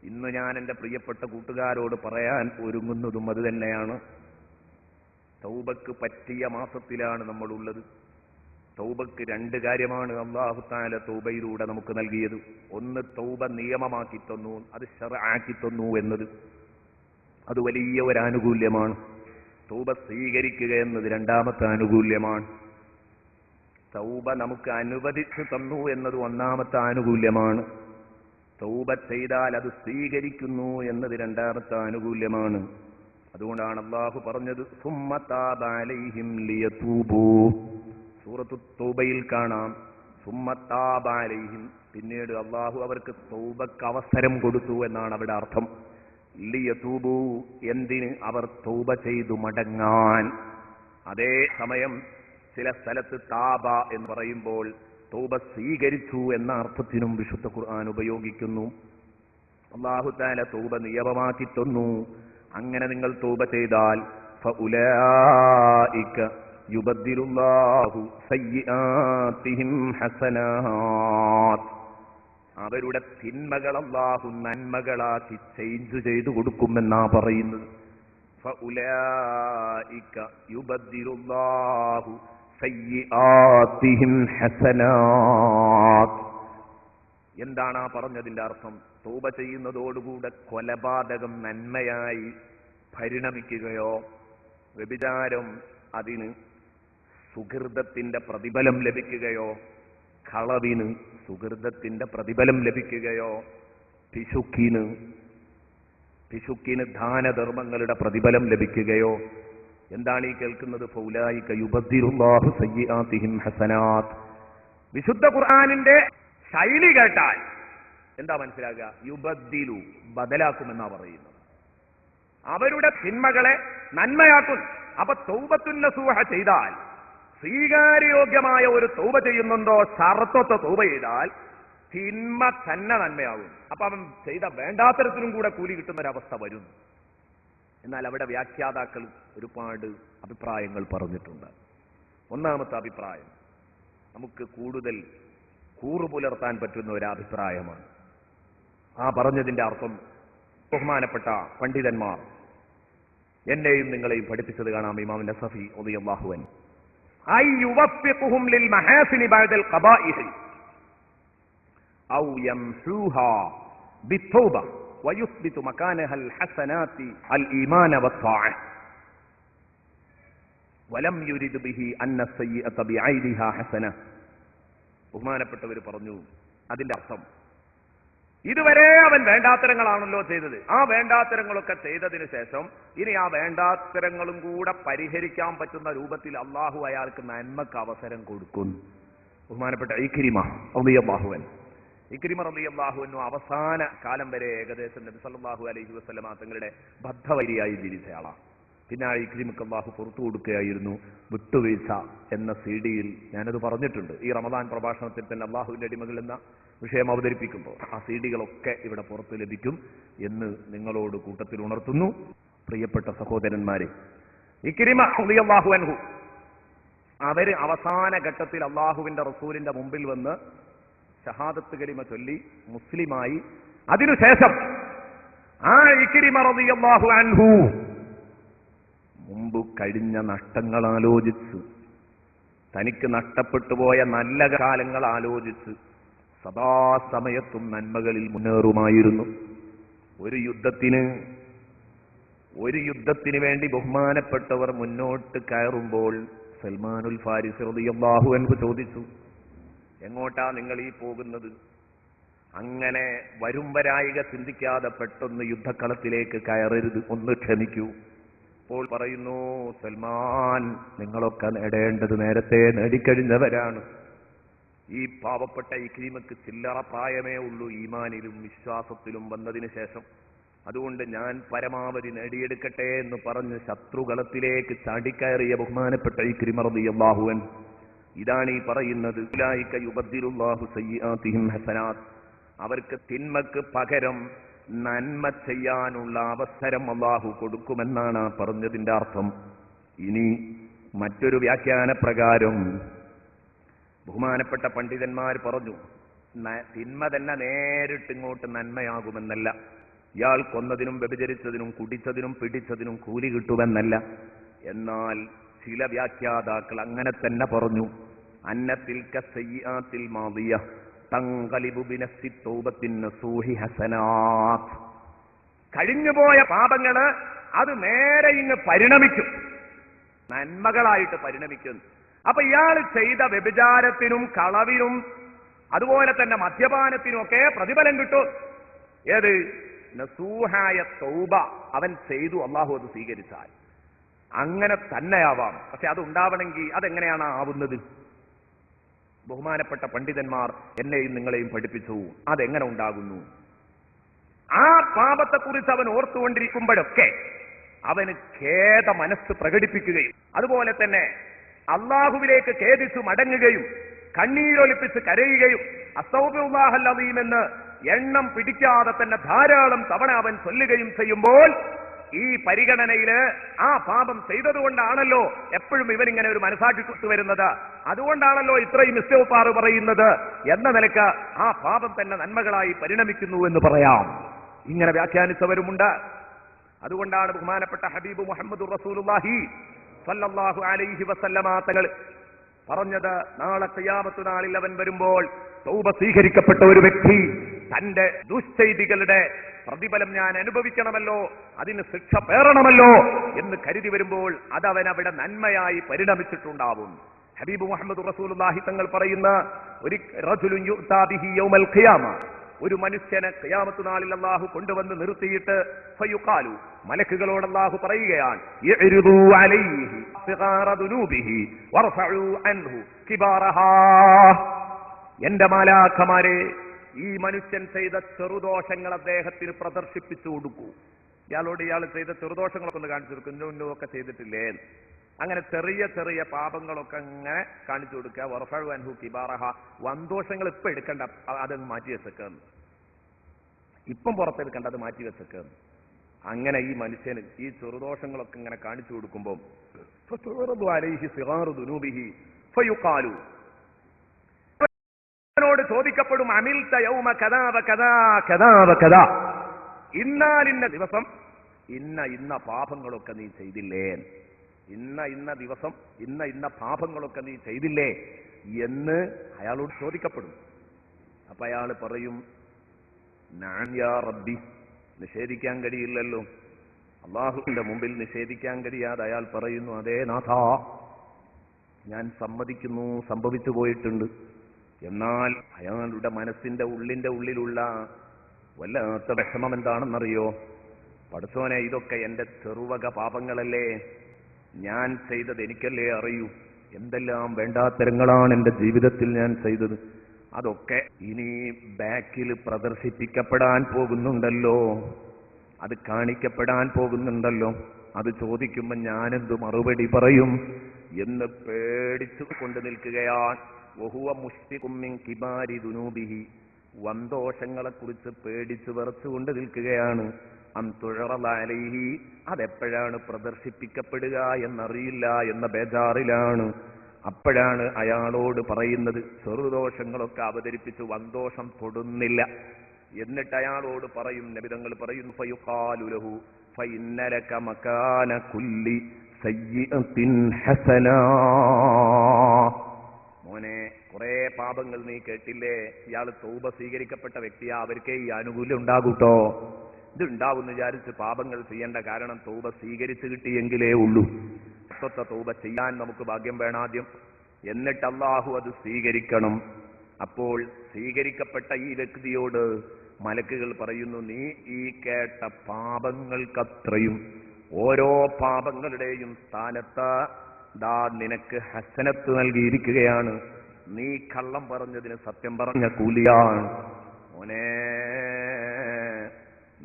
ഇന്ന് ഞാൻ എന്റെ പ്രിയപ്പെട്ട കൂട്ടുകാരോട് പറയാൻ ഒരുങ്ങുന്നതും അത് തന്നെയാണ്. തൗബക്ക് പറ്റിയ മാസത്തിലാണ് നമ്മളുള്ളത്. തൗബക്ക് രണ്ട് കാര്യമാണ് അല്ലാഹു തആല തൗബയിലൂടെ നമുക്ക് നൽകിയത്. ഒന്ന്, തൗബ നിയമമാക്കി തന്നു, അത് ശർആക്കി തന്നു എന്നത്, അത് വലിയ ഒരു ആനുകൂല്യമാണ്. തൗബ സ്വീകരിക്കുക എന്നത് രണ്ടാമത്തെ ആനുകൂല്യമാണ്. തൗബ നമുക്ക് അനുവദിച്ചു തന്നു എന്നത് ഒന്നാമത്തെ ആനുകൂല്യമാണ്. തൗബ ചെയ്താൽ അത് സ്വീകരിക്കുന്നു എന്നത് രണ്ടാമത്തെ ആനുകൂല്യമാണ്. അതുകൊണ്ടാണ് അല്ലാഹു പറഞ്ഞത് സുമ്മ താബ അലൈഹിം ലിയതൂബൂ. സൂറത്തു തൗബയിൽ കാണാം, സുമ്മ താബ അലൈഹിം, പിന്നീട് അല്ലാഹു അവർക്ക് തൗബക്ക് അവസരം കൊടുത്തു എന്നാണ് അവിടെ അർത്ഥം. ലിയതൂബൂ, എന്തിന്? അവർ തൗബ ചെയ്തു മടങ്ങാൻ. അതേ സമയം ചില സ്ഥലത്ത് താബ എന്ന് പറയുമ്പോൾ തൗബ സ്വീകരിച്ചു എന്ന അർത്ഥത്തിനും വിശുദ്ധ ഖുർആൻ ഉപയോഗിക്കുന്നു. അല്ലാഹു തആല തൗബ നിയമമാക്കി തന്നു. അങ്ങനെ നിങ്ങൾ തൗബ ചെയ്താൽ ഫഉലൈക യുബദ്ദിലുല്ലാഹു സയ്യിആതിഹിം ഹസനാത്ത്, അവരുടെ തിന്മകൾ അല്ലാഹു നന്മകളാക്കി ചേഞ്ച് ചെയ്തു കൊടുക്കുമെന്നാ പറയുന്നത്. ഫഉലൈക യുബദ്ദിലുല്ലാഹു സയ്യിആതിഹിം ഹസനാത്ത്. എന്താണ് ആ പറഞ്ഞതിന്റെ അർത്ഥം? തൗബ ചെയ്യുന്നതോടുകൂടെ കൊലപാതകം നന്മയായി പരിണമിക്കുകയോ, വ്യഭിചാരം അതിന് സുഹൃതത്തിന്റെ പ്രതിഫലം ലഭിക്കുകയോ, കളവിന് സുഹൃതത്തിന്റെ പ്രതിഫലം ലഭിക്കുകയോ, പിശുക്കിന് ദാനധർമ്മങ്ങളുടെ പ്രതിഫലം ലഭിക്കുകയോ, എന്താണ് ഈ കേൾക്കുന്നത്? ഫൗലായിക യുബദ്ദിലുല്ലാഹു സയ്യിആതിഹിം ഹസനാത്ത്. വിശുദ്ധ ഖുർആനിന്റെ ശൈലി കേട്ടാൽ എന്താ മനസ്സിലാക്കുക? യുബദ്ദിലു, ബദലാക്കുമെന്നാ പറയുന്നത്. അവരുടെ തിന്മകളെ നന്മയാക്കും. അപ്പൊ തൗബത്തുൻ നസൂഹ ചെയ്താൽ, സ്വീകാര്യോഗ്യമായ ഒരു തൗബ ചെയ്യുന്നുണ്ടോ, ശർത്തത്തെ തൗബ ചെയ്താൽ തിന്മ തന്നെ നന്മയാകും. അപ്പൊ അവൻ ചെയ്ത വേണ്ടാത്തരത്തിനും കൂടെ കൂലി കിട്ടുന്നൊരവസ്ഥ വരും. എന്നാൽ അവിടെ വ്യാഖ്യാതാക്കൾ ഒരുപാട് അഭിപ്രായങ്ങൾ പറഞ്ഞിട്ടുണ്ട്. ഒന്നാമത്തെ അഭിപ്രായം നമുക്ക് കൂടുതൽ കൂറുപുലർത്താൻ പറ്റുന്ന ഒരഭിപ്രായമാണ്. ആ പറഞ്ഞതിന്റെ അർത്ഥം ബഹുമാനപ്പെട്ട പണ്ഡിതന്മാർ എന്നെയും നിങ്ങളെയും പഠിപ്പിച്ചത് കാണാം. ഇമാം നസഫി റളിയല്ലാഹു അൻഹു ഐ യുവഫിഖുഹും ലിൽ മഹാസിനി ബഅദൽ ഖബാഇഹി ഔ യംഹൂഹാ ബിത്തൗബ വയുസ്ബിതു മകാനഹ അൽ ഹസനാതി അൽ ഈമാന വത്താഅ വലം യുരിദ് ബിഹി അന്ന സയ്യിഅത ബിഐദിഹാ ഹസന. ബഹുമാനപ്പെട്ടവർ പറഞ്ഞു, അതിന്റെ അർത്ഥം ഇതുവരെ അവൻ വേണ്ടാത്തരങ്ങളാണല്ലോ ചെയ്തത്. ആ വേണ്ടാത്തരങ്ങളൊക്കെ ചെയ്തതിനു ശേഷം ഇനി ആ വേണ്ടാത്തരങ്ങളും കൂടെ പരിഹരിക്കാൻ പറ്റുന്ന രൂപത്തിൽ അള്ളാഹു അയാൾക്ക് നന്മക്ക് അവസരം കൊടുക്കും. ബഹുമാനപ്പെട്ട ഇക്രിമ റളിയല്ലാഹു അൻഹു, ഇക്രിമ റളിയല്ലാഹു അൻഹു അവസാന കാലം വരെ ഏകദേശം നബി സല്ലല്ലാഹു അലൈഹി വസല്ലമ തങ്ങളുടെ ബദ്ധവരിയായി ജീവിച്ചയാളാണ്. പിന്നെ ആ ഇക്രിമക്ക് അല്ലാഹു പുറത്തു കൊടുക്കുകയായിരുന്നു. വിട്ടുവീഴ്ച എന്ന CD-യിൽ ഞാനത് പറഞ്ഞിട്ടുണ്ട്. ഈ റമദാൻ പ്രഭാഷണത്തിൽ തന്നെ അല്ലാഹുവിന്റെ അടിമകൾ എന്ന വിഷയം അവതരിപ്പിക്കുമ്പോൾ ആ CD-കളൊക്കെ ഇവിടെ പുറത്ത് ലഭിക്കും എന്ന് നിങ്ങളോട് കൂട്ടത്തിൽ ഉണർത്തുന്നു. പ്രിയപ്പെട്ട സഹോദരന്മാരെ, ഇക്രിമ റളിയല്ലാഹു അൻഹു അവര് അവസാന ഘട്ടത്തിൽ അല്ലാഹുവിന്റെ റസൂലിന്റെ മുമ്പിൽ വന്ന് ഷഹാദത്ത് കലിമ ചൊല്ലി മുസ്ലിമായി. അതിനുശേഷം ആ ഇക്രിമ റളിയല്ലാഹു അൻഹു മുമ്പ് കഴിഞ്ഞ നഷ്ടങ്ങൾ ആലോചിച്ച്, തനിക്ക് നഷ്ടപ്പെട്ടു പോയ നല്ല കാലങ്ങൾ ആലോചിച്ച് സദാസമയത്തും നന്മകളിൽ മുന്നേറുമായിരുന്നു. ഒരു യുദ്ധത്തിന് വേണ്ടി ബഹുമാനപ്പെട്ടവർ മുന്നോട്ട് കയറുമ്പോൾ സൽമാനുൽ ഫാരിസി റളിയല്ലാഹു അൻഹു ചോദിച്ചു, എങ്ങോട്ടാ നിങ്ങൾ ഈ പോകുന്നത്? അങ്ങനെ വരുംവരായിക ചിന്തിക്കാതെ പെട്ടെന്ന് യുദ്ധക്കളത്തിലേക്ക് കയറരുത്, ഒന്ന് ക്ഷമിക്കൂ. അപ്പോൾ പറയുന്നു, സൽമാൻ, നിങ്ങളൊക്കെ നേടേണ്ടത് നേരത്തെ നേടിക്കഴിഞ്ഞവരാണ്. ഈ പാവപ്പെട്ട ഇക്രീമക്ക് ചില്ലറ പ്രായമേ ഉള്ളൂ ഈമാനിലും വിശ്വാസത്തിലും വന്നതിന് ശേഷം. അതുകൊണ്ട് ഞാൻ പരമാവധി നേടിയെടുക്കട്ടെ എന്ന് പറഞ്ഞ് ശത്രുകളത്തിലേക്ക് ചാടിക്കയറിയ ബഹുമാനപ്പെട്ട ഇക്രിമ റളിയല്ലാഹു അൻഹു ഇതാണ് ഈ പറയുന്നത്, ഉലൈക യുബദ്ദിലുല്ലാഹു സയ്യിആതിഹിം ഹസനാത്ത്. അവർക്ക് തിന്മക്ക് പകരം നന്മ ചെയ്യാനുള്ള അവസരം അല്ലാഹു കൊടുക്കുമെന്നാണ് പറഞ്ഞതിന്റെ അർത്ഥം. ഇനി മറ്റൊരു വ്യാഖ്യാന പ്രകാരം ബഹുമാനപ്പെട്ട പണ്ഡിതന്മാർ പറഞ്ഞു, തിന്മ തന്നെ നേരിട്ട് ഇങ്ങോട്ട് നന്മയാകുമെന്നല്ല. ഇയാൾ കൊന്നതിനും വ്യഭിചരിച്ചതിനും കുടിച്ചതിനും പിടിച്ചതിനും കൂലി കിട്ടുമെന്നല്ല. എന്നാൽ ചില വ്യാഖ്യാതാക്കൾ അങ്ങനെ തന്നെ പറഞ്ഞു, അന്നത്തിൽക സയ്യിആത്തിൽ മാദിയ തൻഖലിബു ബിനഫ്സി തൗബത്തിൻ നസൂഹി ഹസനാത്ത്. കഴിഞ്ഞുപോയ പാപങ്ങള് അത് നേരെ ഇങ്ങ് പരിണമിക്കും, നന്മകളായിട്ട് പരിണമിക്കും. അപ്പൊ ഇയാൾ ചെയ്ത വ്യഭിചാരത്തിനും കളവിനും അതുപോലെ തന്നെ മദ്യപാനത്തിനും ഒക്കെ പ്രതിഫലം കിട്ടും. ഏത്? നസൂഹായ തൗബ അവൻ ചെയ്തു, അള്ളാഹു അത് സ്വീകരിച്ചാൽ. അങ്ങനെ തന്നെയാവാം. പക്ഷെ അതുണ്ടാവണമെങ്കിൽ അതെങ്ങനെയാണ് ആവുന്നത്? ബഹുമാനപ്പെട്ട പണ്ഡിതന്മാർ എന്നെയും നിങ്ങളെയും പഠിപ്പിച്ചു അതെങ്ങനെ ഉണ്ടാകുന്നു. ആ പാപത്തെക്കുറിച്ച് അവൻ ഓർത്തുകൊണ്ടിരിക്കുമ്പോഴൊക്കെ അവന് ഖേദ മനസ്സ് പ്രകടിപ്പിക്കുകയും അതുപോലെ തന്നെ അള്ളാഹുവിലേക്ക് ഖേദിച്ചു മടങ്ങുകയും കണ്ണീരൊലിപ്പിച്ച് കരയുകയും അസ്തഗ്ഫിറുല്ലാഹൽ അദീം എന്ന് എണ്ണം പിടിക്കാതെ തന്നെ ധാരാളം തവണ അവൻ ചൊല്ലുകയും ചെയ്യുമ്പോൾ ഈ പരിഗണനയില് ആ പാപം ചെയ്തതുകൊണ്ടാണല്ലോ എപ്പോഴും ഇവനിങ്ങനെ ഒരു മനസാക്ഷി കൊണ്ടുവരുന്നത്, അതുകൊണ്ടാണല്ലോ ഇത്രയും ഇസ്തിഗ്ഫാർ പറയുന്നത് എന്ന നിലക്ക് ആ പാപം തന്നെ നന്മകളായി പരിണമിക്കുന്നു എന്ന് പറയാം. ഇങ്ങനെ വ്യാഖ്യാനിച്ചവരുമുണ്ട്. അതുകൊണ്ടാണ് ബഹുമാനപ്പെട്ട ഹബീബ് മുഹമ്മദുർ റസൂലുള്ളാഹി സ്വല്ലല്ലാഹു അലൈഹി വസല്ലമ തങ്ങൾ പറഞ്ഞത്, നാളെ ഖിയാമത്ത് നാളിൽ അവൻ വരുമ്പോൾ തൗബ സ്വീകരിക്കപ്പെട്ട ഒരു വ്യക്തി തന്റെ ദുശ്ചെയ്തികളുടെ പ്രതിഫലം ഞാൻ അനുഭവിക്കണമല്ലോ, അതിന് ശിക്ഷ പേറണമല്ലോ എന്ന് കരുതി വരുമ്പോൾ അതവൻ അവിടെ നന്മയായി പരിണമിച്ചിട്ടുണ്ടാവും. ഹബീബ് മുഹമ്മദ് റസൂലുള്ളാഹി തങ്ങൾ പറയുന്ന, ഒരു റജുലുൻ യുഅ്താ ബിഹി യൗമൽ ഖിയാമ, ഒരു മനുഷ്യനെ ഖിയാമത്ത് നാളിൽ അല്ലാഹു കൊണ്ടുവന്ന് നിർത്തിയിട്ട് ഫയുഖാലു, മലക്കുകളോട് അല്ലാഹു പറയുകയാണ്, ഇഅ്രിദൂ അലൈഹി സിഗാറ ദുനൂബിഹി വർഫഉ അൻഹു കിബാറഹാ. എന്റെ മാലാഖമാരെ, ഈ മനുഷ്യൻ ചെയ്ത ചെറുദോഷങ്ങൾ അദ്ദേഹത്തിന് പ്രദർശിപ്പിച്ചു കൊടുക്കൂ. ഇയാളോട് ഇയാൾ ചെയ്ത ചെറുദോഷങ്ങളൊക്കെ ഒന്ന് കാണിച്ചു കൊടുക്കും, ഇന്നും ഒക്കെ ചെയ്തിട്ടില്ലേ. അങ്ങനെ ചെറിയ ചെറിയ പാപങ്ങളൊക്കെ അങ്ങനെ കാണിച്ചു കൊടുക്കുക. വർഫഉ അൻഹു കിബാറഹ, വൻദോഷങ്ങൾ ഇപ്പൊ എടുക്കണ്ട, അതങ്ങ് മാറ്റി വെച്ചേക്കാന്ന്, ഇപ്പം പുറത്തെടുക്കണ്ട, അത് മാറ്റി വെച്ചേക്കാന്ന്. അങ്ങനെ ഈ മനുഷ്യന് ഈ ചെറുദോഷങ്ങളൊക്കെ ഇങ്ങനെ കാണിച്ചു കൊടുക്കുമ്പോൾ ോട് ചോദിക്കപ്പെടും, അമിൽത യൗമ കദാ വകദാ കദാ വകദാ, ഇന്നാലിന്ന ദിവസം ഇന്ന പാപങ്ങളൊക്കെ നീ ചെയ്തില്ലേ, ഇന്ന ദിവസം ഇന്ന പാപങ്ങളൊക്കെ നീ ചെയ്തില്ലേ എന്ന് അയാളോട് ചോദിക്കപ്പെടും. അപ്പൊ അയാൾ പറയും, ഞാൻ യാ റബ്ബി, നിഷേധിക്കാൻ കഴിയില്ലല്ലോ, അള്ളാഹുവിന്റെ മുമ്പിൽ നിഷേധിക്കാൻ കഴിയാതെ അയാൾ പറയുന്നു, അതേ നാഥാ, ഞാൻ സമ്മതിക്കുന്നു, സംഭവിച്ചു പോയിട്ടുണ്ട്. എന്നാൽ അയാളുടെ മനസ്സിന്റെ ഉള്ളിലുള്ള വല്ലാത്ത വിഷമം എന്താണെന്നറിയോ? പടച്ചോനെ, ഇതൊക്കെ എന്റെ ചെറുവക പാപങ്ങളല്ലേ, ഞാൻ ചെയ്തത് എനിക്കല്ലേ അറിയൂ, എന്തെല്ലാം വേണ്ടാത്തരങ്ങളാണ് എന്റെ ജീവിതത്തിൽ ഞാൻ ചെയ്തത്, അതൊക്കെ ഇനി ബാക്കിൽ പ്രദർശിപ്പിക്കപ്പെടാൻ പോകുന്നുണ്ടല്ലോ, അത് കാണിക്കപ്പെടാൻ പോകുന്നുണ്ടല്ലോ. അത് ചോദിക്കുമ്പോൾ ഞാനെന്ത് മറുപടി പറയും എന്ന് പേടിച്ചു കൊണ്ട് നിൽക്കുകയാണ്. വഹുവ മുഷ്ഫിഖും മിൻ കിബാരി ദുനൂബിഹി, വന്തോഷങ്ങളെക്കുറിച്ച് പേടിച്ചു വിറച്ചുകൊണ്ട് നിൽക്കുകയാണ്. അലൈഹി, അതെപ്പോഴാണ് പ്രദർശിപ്പിക്കപ്പെടുക എന്നറിയില്ല എന്ന ബേജാറിലാണ്. അപ്പോഴാണ് അയാളോട് പറയുന്നത്, ചെറുദോഷങ്ങളൊക്കെ അവതരിപ്പിച്ച് വന്തോഷം തൊടുന്നില്ല. എന്നിട്ട് അയാളോട് പറയും, നബിതങ്ങൾ പറയുന്നു, ഫയുഖാലു ലഹു ഫഇന്നലക മകാന കുല്ലി സയ്യിഅത്തിൻ ഹസനാ. മോനെ, കുറെ പാപങ്ങൾ നീ കേട്ടില്ലേ, ഇയാൾ തൗബ സ്വീകരിക്കപ്പെട്ട വ്യക്തിയാ, അവർക്കേ ഈ ആനുകൂല്യം ഉണ്ടാകൂട്ടോ. ഇത് ഉണ്ടാവുമെന്ന് വിചാരിച്ച് പാപങ്ങൾ ചെയ്യേണ്ട, കാരണം തൗബ സ്വീകരിച്ചു കിട്ടിയെങ്കിലേ ഉള്ളൂ. തൗബ ചെയ്യാൻ നമുക്ക് ഭാഗ്യം വേണാദ്യം, എന്നിട്ട് അല്ലാഹു അത് സ്വീകരിക്കണം. അപ്പോൾ സ്വീകരിക്കപ്പെട്ട ഈ വ്യക്തിയോട് മലക്കുകൾ പറയുന്നു, നീ ഈ കേട്ട പാപങ്ങൾക്കത്രയും ഓരോ പാപങ്ങളുടെയും സ്ഥാനത്ത് ദാ നിനക്ക് ഹസനത്ത് നൽകിയിരിക്കുകയാണ്. നീ കള്ളം പറഞ്ഞതിന് സത്യം പറഞ്ഞ കൂലിയാണ്. മോനെ,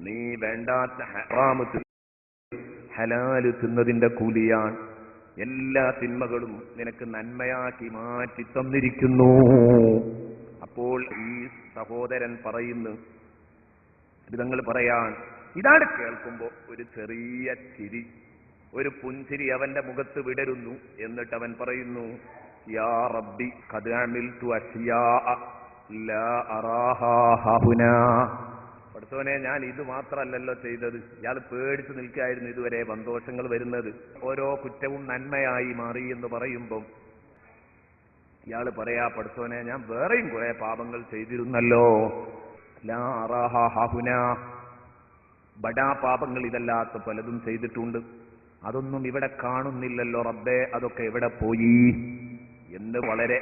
നീ വേണ്ടാത്ത ഹറാമ് ഹലാല് തിന്നതിന്റെ കൂലിയാണ്. എല്ലാ തിന്മകളും നിനക്ക് നന്മയാക്കി മാറ്റി തന്നിരിക്കുന്നു. അപ്പോൾ ഈ സഹോദരൻ പറയുന്നു, ഇതങ്ങൾ പറയാൻ, ഇതാണ് കേൾക്കുമ്പോ ഒരു ചെറിയ ചിരി, ഒരു പുഞ്ചിരി അവന്റെ മുഖത്ത് വിടരുന്നു. എന്നിട്ട് അവൻ പറയുന്നു, യാ റബ്ബി ഖദ് അമിൽതു അശ്യാ ലാ അറാഹാ ഹുനാ. പഠിച്ചോനെ, ഞാൻ ഇത് മാത്രമല്ലല്ലോ ചെയ്തത്. ഇയാൾ പേടിച്ചു നിൽക്കായിരുന്നു ഇതുവരെ സന്തോഷങ്ങൾ വരുന്നത്. ഓരോ കുറ്റവും നന്മയായി മാറി എന്ന് പറയുമ്പം ഇയാൾ പറയാ, പഠിച്ചോനെ, ഞാൻ വേറെയും കുറെ പാപങ്ങൾ ചെയ്തിരുന്നല്ലോ. ലാ അറാഹാ ഹുനാ, ബഡാ പാപങ്ങൾ ഇതല്ലാത്ത പലതും ചെയ്തിട്ടുണ്ട്, അതൊന്നും ഇവിടെ കാണുന്നില്ലല്ലോ റബ്ബേ, അതൊക്കെ എവിടെ പോയി എന്ന് വളരെ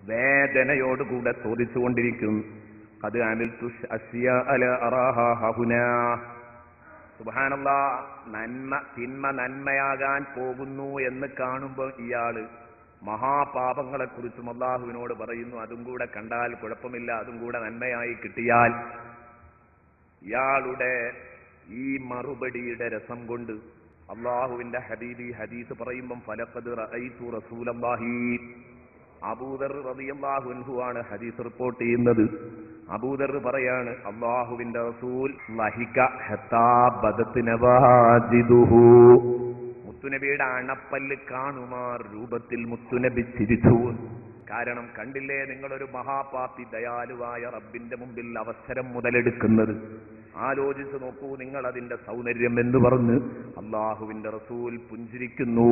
വേദനയോടുകൂടെ ചോദിച്ചുകൊണ്ടിരിക്കും. അത് സുബ്ഹാനല്ലാഹ്, തിന്മ നന്മയാകാൻ പോകുന്നു എന്ന് കാണുമ്പോൾ ഇയാള് മഹാപാപങ്ങളെക്കുറിച്ചും അല്ലാഹുവിനോട് പറയുന്നു, അതും കൂടെ കണ്ടാൽ കുഴപ്പമില്ല, അതും കൂടെ നന്മയായി കിട്ടിയാൽ. ഇയാളുടെ ഈ മറുപടിയുടെ രസം കൊണ്ട് അള്ളാഹുവിന്റെ ഹബീബി ഹദീസ് പറയുമ്പം ഫലഖദ് റഅയ്തു റസൂലല്ലാഹി, അബൂദർ റളിയല്ലാഹു അൻഹു ആണ് ഹദീസ് റിപ്പോർട്ട് ചെയ്യുന്നത്. അബൂദർ പറയാണ്, അള്ളാഹുവിന്റെ റസൂൽ ലഹിക ഹത്താ ബദത് നവാജിദുഹു, മുത്തുനബിയുടെ അണപ്പല്ല് കാണുമാർ രൂപത്തിൽ മുത്തുനബി ചിരിച്ചു. കാരണം കണ്ടില്ലേ, നിങ്ങളൊരു മഹാപാപി ദയാലുവായ റബ്ബിന്റെ മുമ്പിൽ അവസരം മുതലെടുക്കുന്നത്. ആലോചിച്ചു നോക്കൂ നിങ്ങൾ അതിന്റെ സൗന്ദര്യം എന്ന് പറഞ്ഞ് അള്ളാഹുവിന്റെ റസൂൽ പുഞ്ചിരിക്കുന്നു.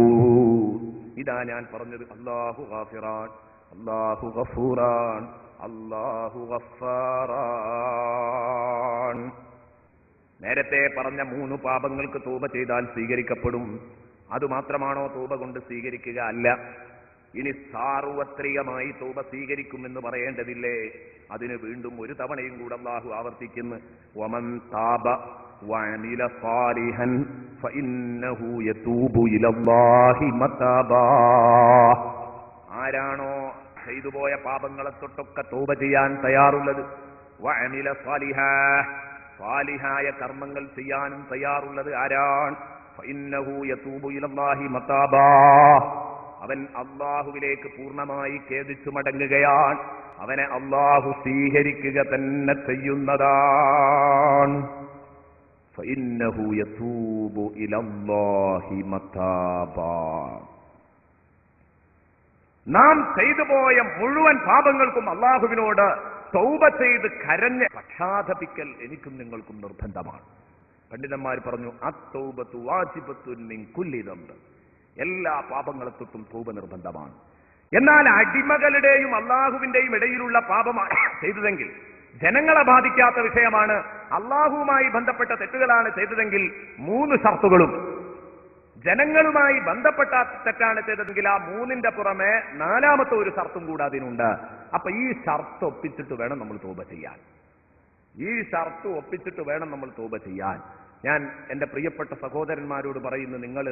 ഇതാ ഞാൻ പറഞ്ഞത്, അല്ലാഹു ഗാഫിറാൻ, അല്ലാഹു ഗഫൂറാൻ, അല്ലാഹു ഗഫാറാൻ. നേരത്തെ പറഞ്ഞ 3 പാപങ്ങൾക്ക് തൗബ ചെയ്താൽ സ്വീകരിക്കപ്പെടും. അതുമാത്രമാണോ തൗബ കൊണ്ട് സ്വീകരിക്കുക? അല്ല. ഇനി സാർവത്രികമായി തൗബ സ്വീകരിക്കുമെന്ന് പറയേണ്ടതില്ലേ? അതിന് വീണ്ടും ഒരു തവണയും കൂടെ അല്ലാഹു ആവർത്തിക്കുന്നു, വമൻ താബ വഅമില സാലിഹൻ ഫഇന്നഹു യതൂബു ഇലല്ലാഹി മതാബാ. ആരാണോ ചെയ്തുപോയ പാപങ്ങളെ തൊട്ടൊക്കെ തൗബ ചെയ്യാൻ തയ്യാറുള്ളത്, വഅമില സാലിഹാ, സാലിഹായ കർമ്മങ്ങൾ ചെയ്യാനും തയ്യാറുള്ളത് ആരാണ്? ഫഇന്നഹു യതൂബു ഇലല്ലാഹി മതാബാ, അവൻ അള്ളാഹുവിലേക്ക് പൂർണ്ണമായി ഖേദിച്ചു മടങ്ങുകയാണ്. അവനെ അള്ളാഹു സ്വീകരിക്കുക തന്നെ ചെയ്യുന്നതാണ്. ഫഇന്നഹു യതൂബു ഇലല്ലാഹി മതാബാ. നാം ചെയ്തുപോയ മുഴുവൻ പാപങ്ങൾക്കും അള്ളാഹുവിനോട് തൗബ ചെയ്ത് കരഞ്ഞ് പക്ഷാതപിക്കൽ എനിക്കും നിങ്ങൾക്കും നിർബന്ധമാണ്. പണ്ഡിതന്മാർ പറഞ്ഞു, അത്തൗബത്തു വാജിബത്തുൻ മിൻ കുല്ലി ദംബ്, എല്ലാ പാപങ്ങളെ തൊട്ടും തൗബ നിർബന്ധമാണ്. എന്നാൽ അടിമകളുടെയും അള്ളാഹുവിന്റെയും ഇടയിലുള്ള പാപമാണ് ചെയ്തതെങ്കിൽ, ജനങ്ങളെ ബാധിക്കാത്ത വിഷയമാണ്, അള്ളാഹുവുമായി ബന്ധപ്പെട്ട തെറ്റുകളാണ് ചെയ്തതെങ്കിൽ 3 ഷർത്തുകളും, ജനങ്ങളുമായി ബന്ധപ്പെട്ട തെറ്റാണ് ചെയ്തതെങ്കിൽ ആ 3ന്റെ പുറമെ 4ാമത്തെ ഒരു ഷർത്തും കൂടെ അതിനുണ്ട്. അപ്പൊ ഈ ഷർത്ത് ഒപ്പിച്ചിട്ട് വേണം നമ്മൾ തൗബ ചെയ്യാൻ. ഈ ഷർത്ത് ഒപ്പിച്ചിട്ട് വേണം നമ്മൾ തൗബ ചെയ്യാൻ. ഞാൻ എന്റെ പ്രിയപ്പെട്ട സഹോദരന്മാരോട് പറയുന്നു, നിങ്ങൾ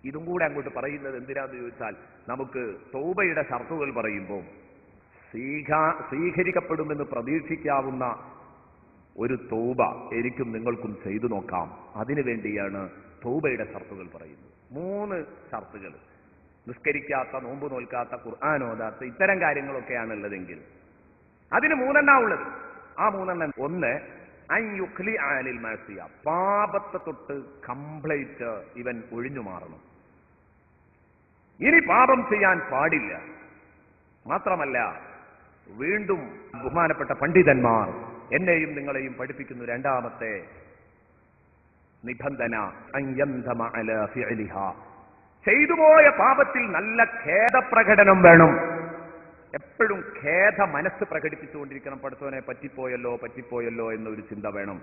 ഇതും കൂടെ അങ്ങോട്ട് പറയുന്നത് എന്തിനാന്ന് ചോദിച്ചാൽ, നമുക്ക് തൗബയുടെ ഷർത്തുകൾ പറയുമ്പോൾ സ്വീകരിക്കപ്പെടുമെന്ന് പ്രതീക്ഷിക്കാവുന്ന ഒരു തൗബ എനിക്കും നിങ്ങൾക്കും ചെയ്തു നോക്കാം. അതിനുവേണ്ടിയാണ് തൗബയുടെ ഷർത്തുകൾ പറയുന്നത്. 3 ഷർത്തുകൾ. നിസ്കരിക്കാത്ത, നോമ്പ് നോൽക്കാത്ത, ഖുർആൻ ഓതാത്ത ഇത്തരം കാര്യങ്ങളൊക്കെയാണ് ഉള്ളതെങ്കിൽ അതിന് 3 ഉള്ളത്. ആ 3 ഒന്ന് അൻയുഖ്ലി അനിൽ മഅസിയ, പാപത്തെ തൊട്ട് കംപ്ലീറ്റ് ഇവൻ ഒഴിഞ്ഞു മാറണം. ഇനി പാപം ചെയ്യാൻ പാടില്ല. മാത്രമല്ല വീണ്ടും ബഹുമാനപ്പെട്ട പണ്ഡിതന്മാർ എന്നെയും നിങ്ങളെയും പഠിപ്പിക്കുന്നു രണ്ടാമത്തെ നിബന്ധന അൻയന്തമ അലാ ഫിഅലിഹാ, ചെയ്തുപോയ പാപത്തിൽ നല്ല ഖേദപ്രകടനം വേണം. എപ്പോഴും ഖേദ മനസ്സ് പ്രകടിപ്പിച്ചുകൊണ്ടിരിക്കണം. പഠിച്ചവനെ പറ്റിപ്പോയല്ലോ എന്നൊരു ചിന്ത വേണം.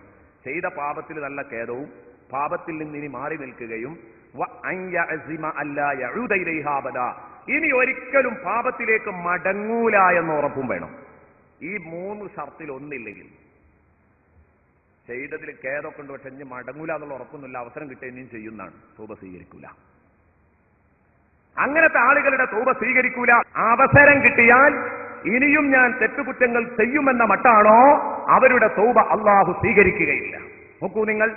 ചെയ്ത പാപത്തിൽ നല്ല ഖേദവും പാപത്തിൽ നിന്ന് ഇനി മാറി നിൽക്കുകയും ഇനി ഒരിക്കലും പാപത്തിലേക്ക് മടങ്ങൂല എന്ന ഉറപ്പും വേണം. ഈ 3 ഷർത്തിൽ ഒന്നില്ലെങ്കിൽ ചെയ്തതിൽ ഖേദമൊക്കെ ഉണ്ട്, പക്ഷെ ഇനി മടങ്ങൂല എന്നുള്ള ഉറപ്പൊന്നുമില്ല, അവസരം കിട്ടിയ ഇനിയും ചെയ്യുന്നതാണ്, തൗബ സ്വീകരിക്കൂല. അങ്ങനത്തെ ആളുകളുടെ തൗബ സ്വീകരിക്കൂല. അവസരം കിട്ടിയാൽ ഇനിയും ഞാൻ തെറ്റുകുറ്റങ്ങൾ ചെയ്യുമെന്ന മട്ടാണോ അവരുടെ തൗബ അള്ളാഹു സ്വീകരിക്കുകയില്ല. നോക്കൂ നിങ്ങൾ,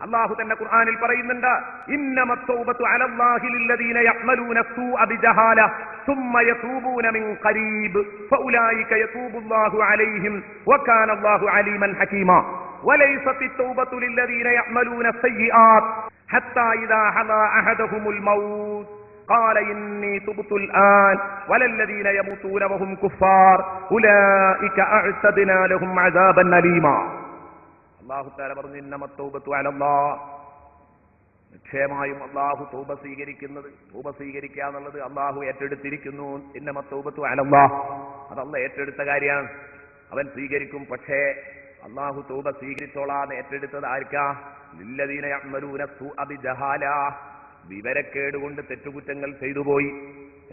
അള്ളാഹു തന്നെ ഖുർആനിൽ പറയുന്നുണ്ട്, ഇന്നമത് തൗബതു അലല്ലാഹി ലില്ലദീന യഅ്മലൂന സൂഅ ബിജഹാല ثم يتوبون من قريب فأولئك يتوب الله عليهم وكان الله عليما حكيما وليست التوبة للذين يعملون السيئات حتى إذا حضر أحدهم الموت قال إني تبت الآن ولا الذين يموتون وهم كفار أولئك أعتدنا لهم عذابا أليما. അല്ലാഹു തആല പറഞ്ഞു, ഇന്നമത് തൗബതു അലല്ലാഹ്, നിശ്ചയമായും അല്ലാഹു തൗബ സ്വീകരിക്കുന്നത്, തൗബ സ്വീകരിക്കുക എന്നുള്ളത് അല്ലാഹു ഏറ്റെടുത്തിരിക്കുന്നു. ഇന്നമത് തൗബതു അലല്ലാഹ്, അത് അല്ലാഹു ഏറ്റെടുത്ത കാര്യമാണ്, അവൻ സ്വീകരിക്കും. പക്ഷേ അല്ലാഹു തൗബ സ്വീകരിച്ചോളാന്ന് ഏറ്റെടുത്തത് ആർക്കാ? ലില്ലദീന യഅ്മലൂന സൂഅ ബിജഹാല, വിവരക്കേട് കൊണ്ട് തെറ്റുകുറ്റങ്ങൾ ചെയ്തുപോയി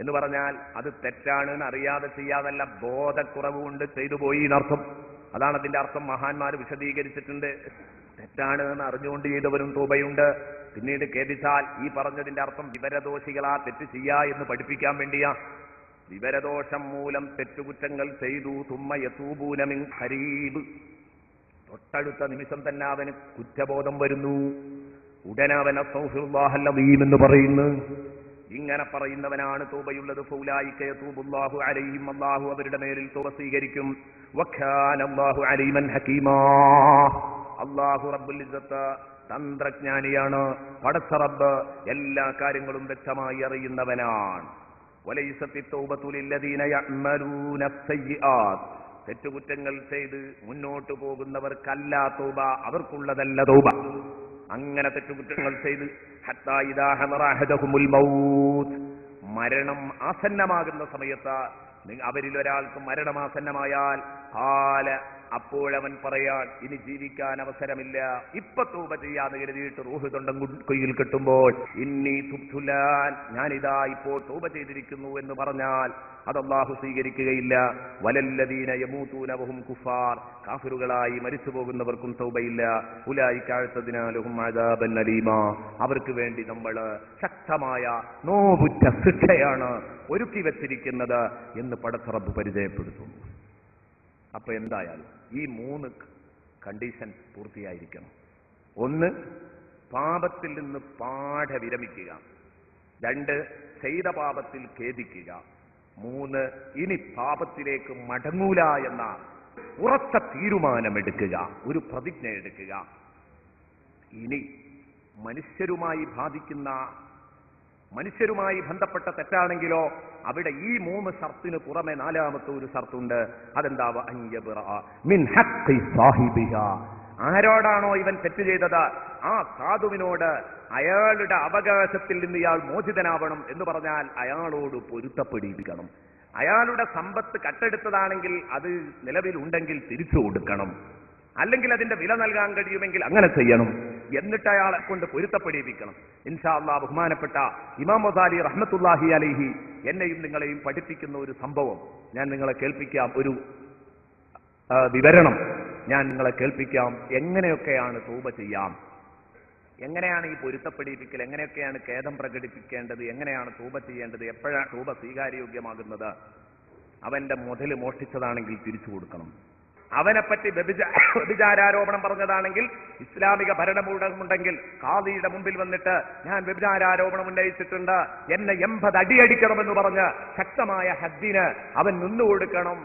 എന്ന് പറഞ്ഞാൽ അത് തെറ്റാണെന്ന് അറിയാതെ ചെയ്യാതല്ല, ബോധക്കുറവ് കൊണ്ട് ചെയ്തുപോയി എന്നർത്ഥം. അതാണ് അതിന്റെ അർത്ഥം. മഹാന്മാർ വിശദീകരിച്ചിട്ടുണ്ട്. തെറ്റാണ് എന്ന് അറിഞ്ഞുകൊണ്ട് ചെയ്തവരും തൗബയുണ്ട്. പിന്നീട് ഖേദിച്ചാൽ ഈ പറഞ്ഞതിന്റെ അർത്ഥം വിവരദോഷികളാ തെറ്റ് ചെയ്യാ എന്ന് പഠിപ്പിക്കാൻ വേണ്ടിയാ. വിവരദോഷം മൂലം തെറ്റുകുറ്റങ്ങൾ ചെയ്തു, സുമ്മ യതൂബൂന മിൻ ഖരീബ്, തൊട്ടടുത്ത നിമിഷം തന്നെ അവന് കുറ്റബോധം വരുന്നു, ഉടനെ അവൻ അസ്തഗ്ഫിറുല്ലാഹൽ അദീം എന്ന് പറയുന്നു. ഇങ്ങനെ പറയുന്നവനാണ് തൗബയുള്ളത്. ഫൗലായിക യതൂബുല്ലാഹു അലൈഹിം, അല്ലാഹു അവരുടെ മേലിൽ തൗബ സ്വീകരിക്കും. വകാന അല്ലാഹു അലീമൻ ഹകീമാ, അല്ലാഹു റബ്ബുൽ ഇസ്സത്ത് തന്ത്രജ്ഞാനിയാണ്. പടച്ച റബ്ബ് എല്ലാ കാര്യങ്ങളും വ്യക്തമായി അറിയുന്നവനാണ്. വലൈസത്തി തൗബതു ലില്ലദീന യഅ്മലൂന അസ്സയ്യിആത്ത്, തെറ്റുകുറ്റങ്ങൾ ചെയ്ത് മുന്നോട്ട് പോകുന്നവർക്കല്ല തൗബ, അവർക്കുള്ളതല്ല തൗബ. അങ്ങനെ തെറ്റുകുറ്റങ്ങൾ ചെയ്ത് ഹത്താ ഇദാ ഹദറ അഹദഹുമുൽ മൗത്ത്, മരണം ആസന്നമാകുന്ന സമയത്ത് അവരിൽ ഒരാൾക്ക് മരണമാസന്നമായാൽ അപ്പോഴവൻ പറയാൻ, ഇനി ജീവിക്കാൻ അവസരമില്ല, ഇപ്പൊ തൗബ ചെയ്യാന്ന് കരുതിയിട്ട് റൂഹ് തൊണ്ടം കയ്യിൽ കെട്ടുമ്പോൾ ഇന്നി തുബ്തുലാൻ, ഞാനിതാ ഇപ്പോൾ തൗബ ചെയ്തിരിക്കുന്നു എന്ന് പറഞ്ഞാൽ അത് അല്ലാഹു സ്വീകരിക്കുകയില്ല. വലല്ലദീന യമൂതൂന വഹും കുഫാർ, കാഫിറുകളായി മരിച്ചു പോകുന്നവർക്കും തൗബയില്ല. ഉലൈക അഅ്തദ്നാ ലഹും അദാബൻ അലീമാ, അവർക്ക് വേണ്ടി നമ്മൾ ശക്തമായ നോവുറ്റ ശിക്ഷയാണ് ഒരുക്കി വെച്ചിരിക്കുന്നത് എന്ന് പടച്ച റബ്ബ് പരിചയപ്പെടുത്തുന്നു. അപ്പൊ എന്തായാലും ഈ 3 കണ്ടീഷൻ പൂർത്തിയായിരിക്കണം. 1, പാപത്തിൽ നിന്ന് പാടെ വിരമിക്കുക. 2, ചെയ്ത പാപത്തിൽ ഖേദിക്കുക. 3, ഇനി പാപത്തിലേക്ക് മടങ്ങൂല എന്ന ഉറച്ച തീരുമാനമെടുക്കുക, ഒരു പ്രതിജ്ഞ എടുക്കുക. ഇനി മനുഷ്യരുമായി ബന്ധപ്പെട്ട തെറ്റാണെങ്കിലോ അവിടെ ഈ 3 ഷർത്തിന് പുറമെ 4ാമത്തെ ഒരു ഷർത്തുണ്ട്. അതെന്താ? മിൻ ഹഖ്ഖി സാഹിബിഹാ, ആരോടാണോ ഇവൻ തെറ്റ് ചെയ്തത് ആ സാധുവിനോട് അയാളുടെ അവകാശത്തിൽ നിന്ന് ഇയാൾ മോചിതനാവണം എന്ന് പറഞ്ഞാൽ അയാളോട് പൊരുത്തപ്പെടിപ്പിക്കണം. അയാളുടെ സമ്പത്ത് കട്ടെടുത്തതാണെങ്കിൽ അത് നിലവിലുണ്ടെങ്കിൽ തിരിച്ചു കൊടുക്കണം, അല്ലെങ്കിൽ അതിന്റെ വില നൽകാൻ കഴിയുമെങ്കിൽ അങ്ങനെ ചെയ്യണം. എന്നിട്ട് അയാളെ കൊണ്ട് പൊരുത്തപ്പെടിപ്പിക്കണം. ഇൻഷാ അല്ലാഹ് ബഹുമാനപ്പെട്ട ഇമാം ഗസാലി റഹ്മത്തുള്ളാഹി അലൈഹി എന്നെയും നിങ്ങളെയും പഠിപ്പിക്കുന്ന ഒരു സംഭവം ഞാൻ നിങ്ങളെ കേൾപ്പിക്കാം, ഒരു വിവരണം ഞാൻ നിങ്ങളെ കേൾപ്പിക്കാം. എങ്ങനെയൊക്കെയാണ് തൗബ ചെയ്യാം, എങ്ങനെയാണ് ഈ പൊരുത്തപ്പെടിപ്പിക്കൽ, എങ്ങനെയൊക്കെയാണ് ഖേദം പ്രകടിപ്പിക്കേണ്ടത്, എങ്ങനെയാണ് തൗബ ചെയ്യേണ്ടത്, എപ്പോഴാണ് തൗബ സ്വീകാര്യോഗ്യമാകുന്നത്. അവന്റെ മുതൽ മോഷ്ടിച്ചതാണെങ്കിൽ തിരിച്ചു കൊടുക്കണം, അവനെപ്പറ്റി വ്യഭിചാരാരോപണം പറഞ്ഞതാണെങ്കിൽ ഇസ്ലാമിക ഭരണകൂടമുണ്ടെങ്കിൽ ഖാദിയുടെ മുമ്പിൽ വന്നിട്ട് ഞാൻ വ്യഭിചാരാരോപണം ഉന്നയിച്ചിട്ടുണ്ട്, എന്നെ 80 അടിയടിക്കണമെന്ന് പറഞ്ഞ് ശക്തമായ ഹദ്ദിന് അവൻ നിന്നുകൊടുക്കണം.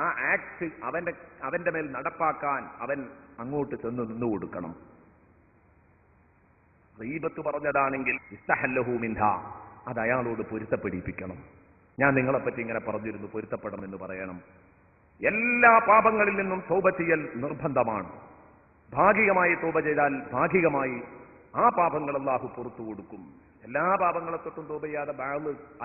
ആ ആക്ട് അവന്റെ മേൽ നടപ്പാക്കാൻ അവൻ അങ്ങോട്ട് ചെന്ന് നിന്നുകൊടുക്കണം. ഗീബത്ത് പറഞ്ഞതാണെങ്കിൽ ഇസ്തഹല്ലഹു മിൻഹാ, അത് അയാളോട് പൊരുത്തപ്പെടിപ്പിക്കണം. ഞാൻ നിങ്ങളെപ്പറ്റി ഇങ്ങനെ പറഞ്ഞിരുന്നു, പൊരുത്തപ്പെടണമെന്ന് പറയണം. എല്ലാ പാപങ്ങളിൽ നിന്നും തൗബ ചെയ്യൽ നിർബന്ധമാണ്. ഭാഗികമായി തൗബ ചെയ്താൽ ഭാഗികമായി ആ പാപങ്ങൾ അല്ലാഹു പുറത്തു കൊടുക്കും. എല്ലാ പാപങ്ങളെ തൊട്ടും തൗബ ചെയ്യാതെ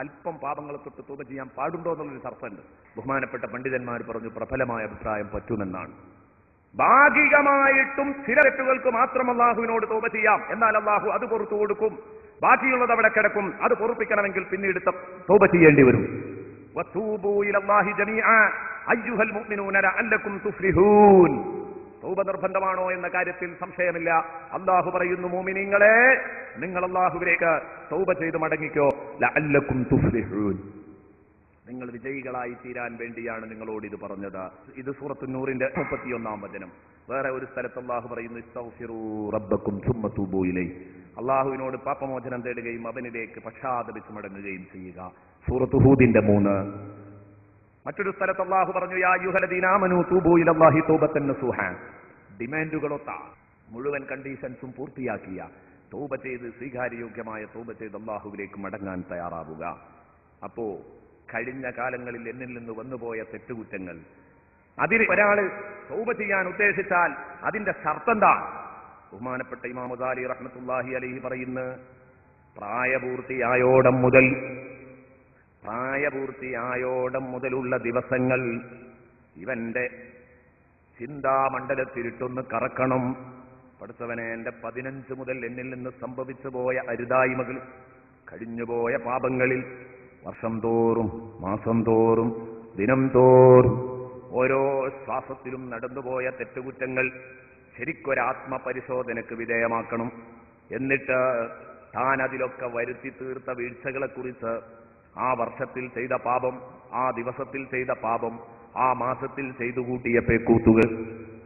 അല്പം പാപങ്ങളെ തൊട്ട് തൗബ ചെയ്യാൻ പാടുണ്ടോ എന്നുള്ളൊരു ചർച്ചയുണ്ട്. ബഹുമാനപ്പെട്ട പണ്ഡിതന്മാർ പറഞ്ഞു പ്രബലമായ അഭിപ്രായം പറ്റുമെന്നാണ്. ഭാഗികമായിട്ടും ചില തെറ്റുകൾക്ക് മാത്രം അല്ലാഹുവിനോട് തൗബ ചെയ്യാം, എന്നാൽ അല്ലാഹു അത് പുറത്തു കൊടുക്കും. ബാക്കിയുള്ളത് അവിടെ കിടക്കും. അത് പൊറുപ്പിക്കണമെങ്കിൽ പിന്നീട് തൗബ ചെയ്യേണ്ടി വരും. വതൂബൂ ഇലല്ലാഹി ജമീഅ അയ്യുഹൽ മുഅ്മിനൂന ലഅല്ലകും തുഫ്ലിഹൂൻ. തൗബ നിർബന്ധമാണോ എന്ന കാര്യത്തിൽ സംശയമില്ല. അല്ലാഹു പറയുന്നു, മുഅ്മിനീങ്ങളെ നിങ്ങൾ അല്ലാഹുവിലേക്ക് തൗബ ചെയ്ത് മടങ്ങിക്കോ, ലഅല്ലകും തുഫ്ലിഹൂൻ, നിങ്ങൾ വിജയികളായി തീരാൻ വേണ്ടിയാണ് നിങ്ങളോട് ഇത് പറഞ്ഞത്. ഇത് സൂറത്തു നൂറിന്റെ 31-ാം വചനം. വേറെ ഒരു സ്ഥലത്ത് അല്ലാഹു പറയുന്നു, ഇസ്തഗ്ഫിറൂ റബ്ബക്കും സുമ്മ തൂബൂ ഇലൈഹി, അല്ലാഹുവിനോട് പാപമോചനം തേടുകയും അവനിലേക്ക് പക്ഷാതപിച്ച് മടങ്ങുകയും ചെയ്യുക. സൂറത്തു ഹൂദിന്റെ 3. മറ്റൊരു സ്ഥലത്ത് അല്ലാഹു പറഞ്ഞു, യാ അയ്യുഹല്ലദീന ആമനൂ തൂബൂ ഇലല്ലാഹി തൗബത്തൻ നസൂഹ, ഡിമാൻഡുകളൊത്ത മുഴുവൻ കണ്ടീഷൻസും പൂർത്തിയാക്കിയ തൗബ ചെയ്ത് സ്വീകാര്യയോഗ്യമായ തൗബ ചെയ്ത് അല്ലാഹുവിലേക്ക് മടങ്ങാൻ തയ്യാറാവുക. അപ്പോ കഴിഞ്ഞ കാലങ്ങളിൽ എന്നിൽ നിന്ന് വന്നുപോയ തെറ്റുകുറ്റങ്ങൾ, അതിൽ ഒരാള് തൗബ ചെയ്യാൻ ഉദ്ദേശിച്ചാൽ അതിന്റെ ഷർത്ത് ബഹുമാനപ്പെട്ട ഇമാം ഗസാലി റഹ്മത്തുള്ളാഹി അലൈഹി പറയുന്നു, പ്രായപൂർത്തിയായോടം മുതലുള്ള ദിവസങ്ങൾ ഇവന്റെ ചിന്താമണ്ഡലത്തിലിട്ടൊന്ന് കറക്കണം. പഠിച്ചവനെ, എന്റെ 15 മുതൽ എന്നിൽ നിന്ന് സംഭവിച്ചു പോയ അരുതായ്മകൾ, കഴിഞ്ഞുപോയ പാപങ്ങളിൽ വർഷം തോറും മാസം തോറും ദിനം തോറും ഓരോ ശ്വാസത്തിലും നടന്നുപോയ തെറ്റുകുറ്റങ്ങൾ ശരിക്കൊരാത്മപരിശോധനയ്ക്ക് വിധേയമാക്കണം. എന്നിട്ട് താൻ അതിലൊക്കെ വരുത്തി തീർത്ത വീഴ്ചകളെക്കുറിച്ച്, ആ വർഷത്തിൽ ചെയ്ത പാപം, ആ ദിവസത്തിൽ ചെയ്ത പാപം, ആ മാസത്തിൽ ചെയ്തു കൂട്ടിയ പേക്കൂത്തുകൾ,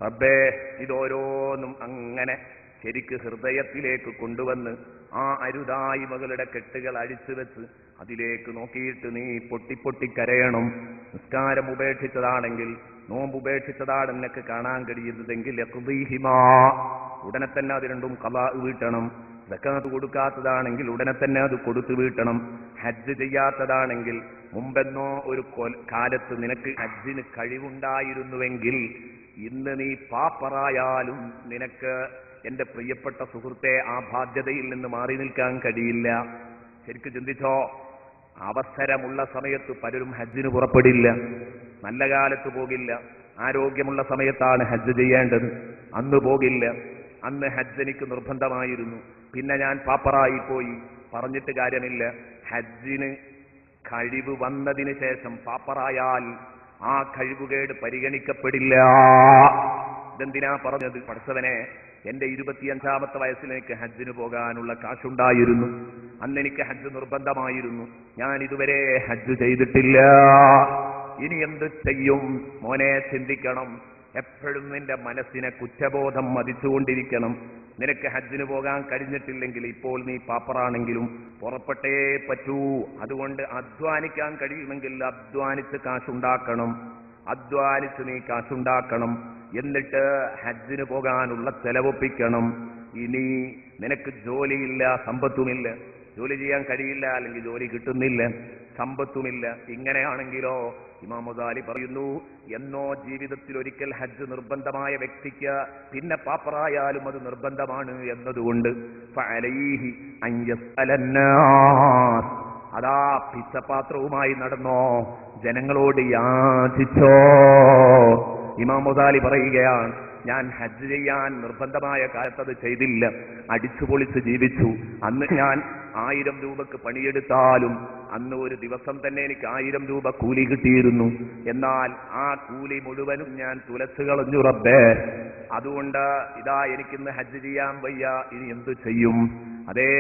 റബ്ബേ ഇതോരോന്നും അങ്ങനെ ശരിക്ക് ഹൃദയത്തിലേക്ക് കൊണ്ടുവന്ന് ആ അരുതായ്മകളുടെ കെട്ടുകൾ അഴിച്ചു വെച്ച് അതിലേക്ക് നോക്കിയിട്ട് നീ പൊട്ടി കരയണം. നിസ്കാരം ഉപേക്ഷിച്ചതാണെങ്കിൽ, നോമ്പ് ഉപേക്ഷിച്ചതാണ് നിനക്ക് കാണാൻ കഴിയുന്നതെങ്കിൽ ഉടനെ തന്നെ അത് രണ്ടും ഖളാ വീട്ടണം. സക്കാത്ത് കൊടുക്കാത്തതാണെങ്കിൽ ഉടനെ തന്നെ അത് കൊടുത്തു വീട്ടണം. ഹജ്ജ് ചെയ്യാത്തതാണെങ്കിൽ മുമ്പെന്നോ ഒരു കാലത്ത് നിനക്ക് ഹജ്ജിന് കഴിവുണ്ടായിരുന്നുവെങ്കിൽ ഇന്ന് നീ പാപ്പറായാലും നിനക്ക് എന്റെ പ്രിയപ്പെട്ട സുഹൃത്തെ ആ ബാധ്യതയിൽ നിന്ന് മാറി നിൽക്കാൻ കഴിയില്ല. ശരിക്കും ചിന്തിച്ചോ, അവസരമുള്ള സമയത്ത് പലരും ഹജ്ജിന് പുറപ്പെടില്ല, നല്ല കാലത്ത് പോകില്ല. ആരോഗ്യമുള്ള സമയത്താണ് ഹജ്ജ് ചെയ്യേണ്ടത്, അന്ന് പോകില്ല. അന്ന് ഹജ്ജ് എനിക്ക് നിർബന്ധമായിരുന്നു, പിന്നെ ഞാൻ പാപ്പറായി പോയി, പറഞ്ഞിട്ട് കാര്യമില്ല. ഹജ്ജിന് കഴിവ് വന്നതിന് ശേഷം പാപ്പറായാൽ ആ കഴിവുകേട് പരിഗണിക്കപ്പെടില്ല. ഇതെന്തിനാ പറഞ്ഞത്? പഠിച്ചവനെ, എന്റെ 25-ാമത്തെ വയസ്സിൽ എനിക്ക് ഹജ്ജിന് പോകാനുള്ള കാശുണ്ടായിരുന്നു, അന്ന് എനിക്ക് ഹജ്ജ് നിർബന്ധമായിരുന്നു, ഞാൻ ഇതുവരെ ഹജ്ജ് ചെയ്തിട്ടില്ല, ഇനി എന്ത് ചെയ്യും? മോനെ ചിന്തിക്കണം. എപ്പോഴും നിന്റെ മനസ്സിനെ കുറ്റബോധം മതിച്ചുകൊണ്ടിരിക്കണം. നിനക്ക് ഹജ്ജിന് പോകാൻ കഴിഞ്ഞിട്ടില്ലെങ്കിൽ ഇപ്പോൾ നീ പാപ്പറാണെങ്കിലും പുറപ്പെട്ടേ പറ്റൂ. അതുകൊണ്ട് അധ്വാനിക്കാൻ കഴിയുമെങ്കിൽ അധ്വാനിച്ച് കാശുണ്ടാക്കണം, അധ്വാനിച്ച് നീ കാശുണ്ടാക്കണം. എന്നിട്ട് ഹജ്ജിന് പോകാനുള്ള ചെലവൊപ്പിക്കണം. ഇനി നിനക്ക് ജോലിയില്ല, സമ്പത്തുമില്ല, ജോലി ചെയ്യാൻ കഴിയില്ല, അല്ലെങ്കിൽ ജോലി കിട്ടുന്നില്ല, സമ്പത്തുമില്ല, ഇങ്ങനെയാണെങ്കിലോ ഇമാം ഗസാലി പറയുന്നു, എന്നോ ജീവിതത്തിൽ ഒരിക്കൽ ഹജ്ജ് നിർബന്ധമായ വ്യക്തിക്ക് പിന്നെ പാപ്പറായാലും അത് നിർബന്ധമാണ് എന്നതുകൊണ്ട് ഫഅലൈഹി അൻ യസ്അലന്നാസ്, അതാ പിച്ചപാത്രവുമായി നടന്നോ, ജനങ്ങളോട് യാചിച്ചോ. ഇമാം ഗസാലി പറയുകയാണ്, ഞാൻ ഹജ്ജ് ചെയ്യാൻ നിർബന്ധമായ കാലത്ത് അത് ചെയ്തില്ല, അടിച്ചുപൊളിച്ച് ജീവിച്ചു. അന്ന് ഞാൻ 1000 രൂപക്ക് പണിയെടുത്താലും അന്ന് ഒരു ദിവസം തന്നെ എനിക്ക് 1000 രൂപ കൂലി കിട്ടിയിരുന്നു. എന്നാൽ ആ കൂലി മുഴുവനും ഞാൻ തുലച്ചു കളഞ്ഞു റബ്ബേ. അതുകൊണ്ട് ഇതാ എനിക്കിന്ന് ഹജ്ജ് ചെയ്യാൻ വയ്യ, ഇനി എന്തു ചെയ്യും? അതേ,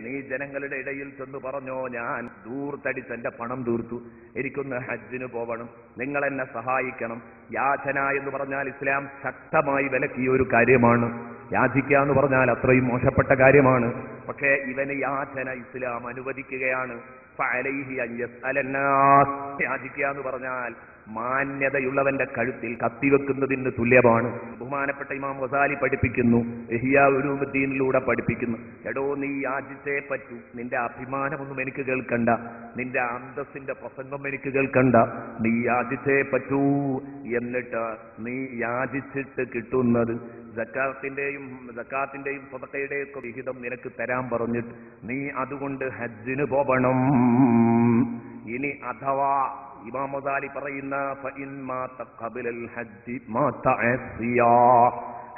നീ ജനങ്ങളുടെ ഇടയിൽ ചെന്ന് പറഞ്ഞോ, ഞാൻ ദൂർത്തടിച്ച് എന്റെ പണം തീർത്തു, എനിക്കൊന്ന് ഹജ്ജിന് പോകണം, നിങ്ങൾ എന്നെ സഹായിക്കണം. യാചന എന്ന് പറഞ്ഞാൽ ഇസ്ലാം ശക്തമായി വിലക്കിയ ഒരു കാര്യമാണ്. യാചിക്കുക എന്ന് പറഞ്ഞാൽ അത്രയും മോശപ്പെട്ട കാര്യമാണ്. പക്ഷേ ഇവന് യാചന ഇസ്ലാം അനുവദിക്കുകയാണ്. ഫഅലൈഹി അൻ യസ്അലന്നാസ്. യാചിക്കുക എന്ന് പറഞ്ഞാൽ മാന്യതയുള്ളവന്റെ കഴുത്തിൽ കത്തിവെക്കുന്നതിന് തുല്യമാണ്. ബഹുമാനപ്പെട്ട ഇമാം ഗസാലി പഠിപ്പിക്കുന്നു, ഇഹ്യാ ഉലൂമുദ്ദീനിലൂടെ പഠിപ്പിക്കുന്നു, എടോ നീ യാചിച്ചേ പറ്റൂ, നിന്റെ അഭിമാനമൊന്നും എനിക്ക് കേൾക്കണ്ട, നിന്റെ അന്തസ്സിന്റെ പ്രസംഗം എനിക്ക് കേൾക്കണ്ട, നീ യാചിച്ചേ പറ്റൂ. എന്നിട്ട് നീ യാചിച്ചിട്ട് കിട്ടുന്നത് സക്കാത്തിന്റെയും സദഖയുടെയും ഒക്കെ വിഹിതം നിനക്ക് തരാൻ പറഞ്ഞിട്ട് നീ അതുകൊണ്ട് ഹജ്ജിന് പോകണം. ഇനി അഥവാ ഇമാം ഗസാലി പറയുന്ന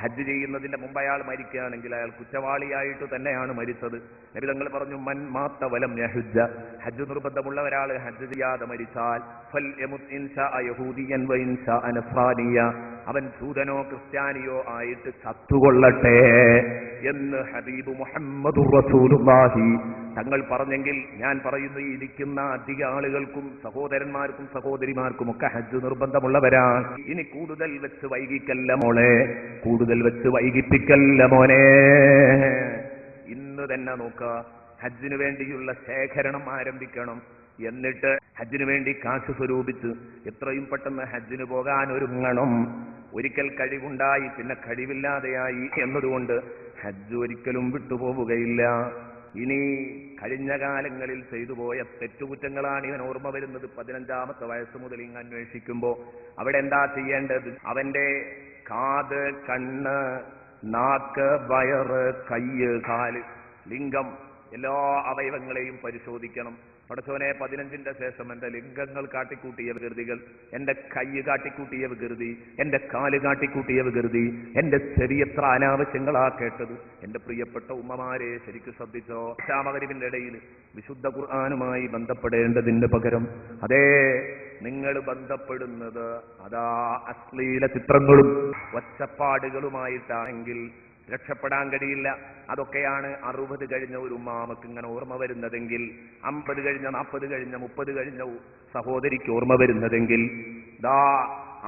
ഹജ്ജ് ചെയ്യുന്നതിന്റെ മുമ്പ് അയാൾ മരിക്കുകയാണെങ്കിൽ അയാൾ കുറ്റവാളിയായിട്ട് തന്നെയാണ് മരിച്ചത്. നബി തങ്ങൾ പറഞ്ഞു, മൻ മാത്ത വലം യഹുജ്ജ, ഹജ്ജ് നിർബന്ധമുള്ള ഒരാൾ ഹജ്ജ് ചെയ്യാതെ മരിച്ചാൽ ഫൽ യമുത് ഇൻഷാ യഹൂദിയൻ വ ഇൻഷാ നസ്രാനിയ, അവൻ ജൂതനോ ക്രിസ്ത്യാനിയോ ആയിട്ട് ചത്തുകൊള്ളട്ടെ എന്ന് ഹബീബ് മുഹമ്മദുർ റസൂലുള്ളാഹി തങ്ങൾ പറഞ്ഞെങ്കിൽ, ഞാൻ പറയുന്നു, ഈ ഇരിക്കുന്ന അധിക ആളുകൾക്കും സഹോദരന്മാർക്കും സഹോദരിമാർക്കും ഒക്കെ ഹജ്ജ് നിർബന്ധമുള്ളവരാണ്. ഇനി കൂടുതൽ വെച്ച് വൈകിക്കല്ല മോളെ, കൂടുതൽ വെച്ച് വൈകിപ്പിക്കല്ല മോനെ. ഇന്ന് തന്നെ നോക്കുക, ഹജ്ജിന് വേണ്ടിയുള്ള ശേഖരണം ആരംഭിക്കണം. എന്നിട്ട് ഹജ്ജിന് വേണ്ടി കാശ് സ്വരൂപിച്ച് എത്രയും പെട്ടെന്ന് ഹജ്ജിന് പോകാൻ ഒരുങ്ങണം. ഒരിക്കൽ കഴിവുണ്ടായി പിന്നെ കഴിവില്ലാതെയായി എന്നതുകൊണ്ട് ഹജ്ജ് ഒരിക്കലും വിട്ടുപോവുകയില്ല. ഇനി കഴിഞ്ഞ കാലങ്ങളിൽ ചെയ്തു പോയ തെറ്റുകുറ്റങ്ങളാണ് ഇവൻ ഓർമ്മ വരുന്നത്. 15ാമത്തെ വയസ്സ് മുതൽ ഇങ്ങ് അന്വേഷിക്കുമ്പോ അവിടെ എന്താ ചെയ്യേണ്ടത്? അവന്റെ കാത്, കണ്ണ്, നാക്ക്, വയറ്, കയ്യ്, കാല്, ലിംഗം, എല്ലാ അവയവങ്ങളെയും പരിശോധിക്കണം. പടച്ചോനെ, 15ന്റെ ശേഷം എന്റെ ലിംഗങ്ങൾ കാട്ടിക്കൂട്ടിയ വികൃതികൾ, എന്റെ കയ്യ് കാട്ടിക്കൂട്ടിയ വികൃതി, എന്റെ കാല് കാട്ടിക്കൂട്ടിയ വികൃതി, എന്റെ ചെറിയത്ര അനാവശ്യങ്ങളാ കേട്ടത്. എന്റെ പ്രിയപ്പെട്ട ഉമ്മമാരെ ശരിക്കും ശ്രദ്ധിച്ചോ. മഗ്‌രിബിന്റെ ഇടയിൽ വിശുദ്ധ ഖുർആനുമായി ബന്ധപ്പെടേണ്ടതിന് പകരം അതേ നിങ്ങൾ ബന്ധപ്പെടുന്നത് അതാ അശ്ലീല ചിത്രങ്ങളും ഒച്ചപ്പാടുകളുമായിട്ടാണെങ്കിൽ രക്ഷപ്പെടാൻ കഴിയില്ല. അതൊക്കെയാണ് 60 കഴിഞ്ഞ ഒരു ഉമ്മാമക്ക് ഇങ്ങനെ ഓർമ്മ വരുന്നതെങ്കിൽ, 50 കഴിഞ്ഞ 40 കഴിഞ്ഞ 30 കഴിഞ്ഞ സഹോദരിക്ക് ഓർമ്മ വരുന്നതെങ്കിൽ, ദാ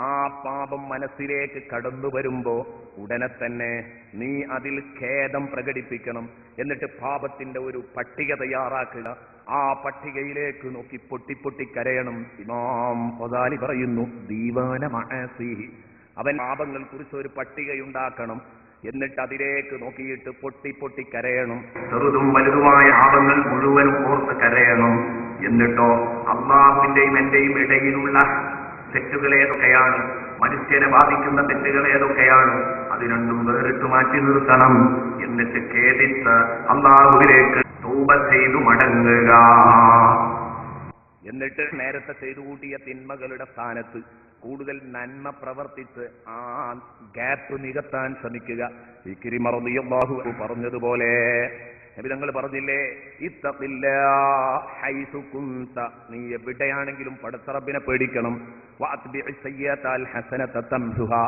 ആ പാപം മനസ്സിലേക്ക് കടന്നു വരുമ്പോ ഉടനെ തന്നെ നീ അതിൽ ഖേദം പ്രകടിപ്പിക്കണം. എന്നിട്ട് പാപത്തിന്റെ ഒരു പട്ടിക തയ്യാറാക്കുക. ആ പട്ടികയിലേക്ക് നോക്കി പൊട്ടി പൊട്ടി കരയണം. ഇമാം ഗസാലി പറയുന്നു, ദീവാന മഅസീഹി, അവൻ പാപങ്ങൾ കുറിച്ച് ഒരു പട്ടികയുണ്ടാക്കണം. എന്നിട്ട് അതിലേക്ക് നോക്കിയിട്ട് പൊട്ടി പൊട്ടി കരയണം. ചെറുതും വലുതുമായ പാപങ്ങൾ മുഴുവൻ ഓർത്ത് കരയണം. എന്നിട്ടോ അല്ലാഹുവിന്റെയും എന്റെയും ഇടയിലുള്ള തെറ്റുകൾ ഏതൊക്കെയാണ്, മനുഷ്യനെ ബാധിക്കുന്ന തെറ്റുകൾ ഏതൊക്കെയാണ്, അത് രണ്ടും വേറിട്ട് മാറ്റി നിർത്തണം. എന്നിട്ട് ഖേദിച്ച് അല്ലാഹുവിലേക്ക് തൗബ ചെയ്തു മടങ്ങുക. എന്നിട്ട് നേരത്തെ ചെയ്തു കൂട്ടിയ തിന്മകളുടെ സ്ഥാനത്ത് കൂടുതൽ നന്മ പ്രവർത്തിച്ച് ആ ഗ്യാപ്പ് നികത്താൻ ശ്രമിക്കുക. ഇക്രിമ റളിയല്ലാഹു അൻഹു പറഞ്ഞതുപോലെ നബി തങ്ങൾ പറഞ്ഞില്ലേ, ഇത്തഖില്ലാഹ ഹൈസു കുൻത, നീ എവിടെയാണെങ്കിലും പടച്ച റബ്ബിനെ പേടിക്കണം. വഅത്ബിഇ സയ്യിഅതൽ ഹസനത തംസുഹാ,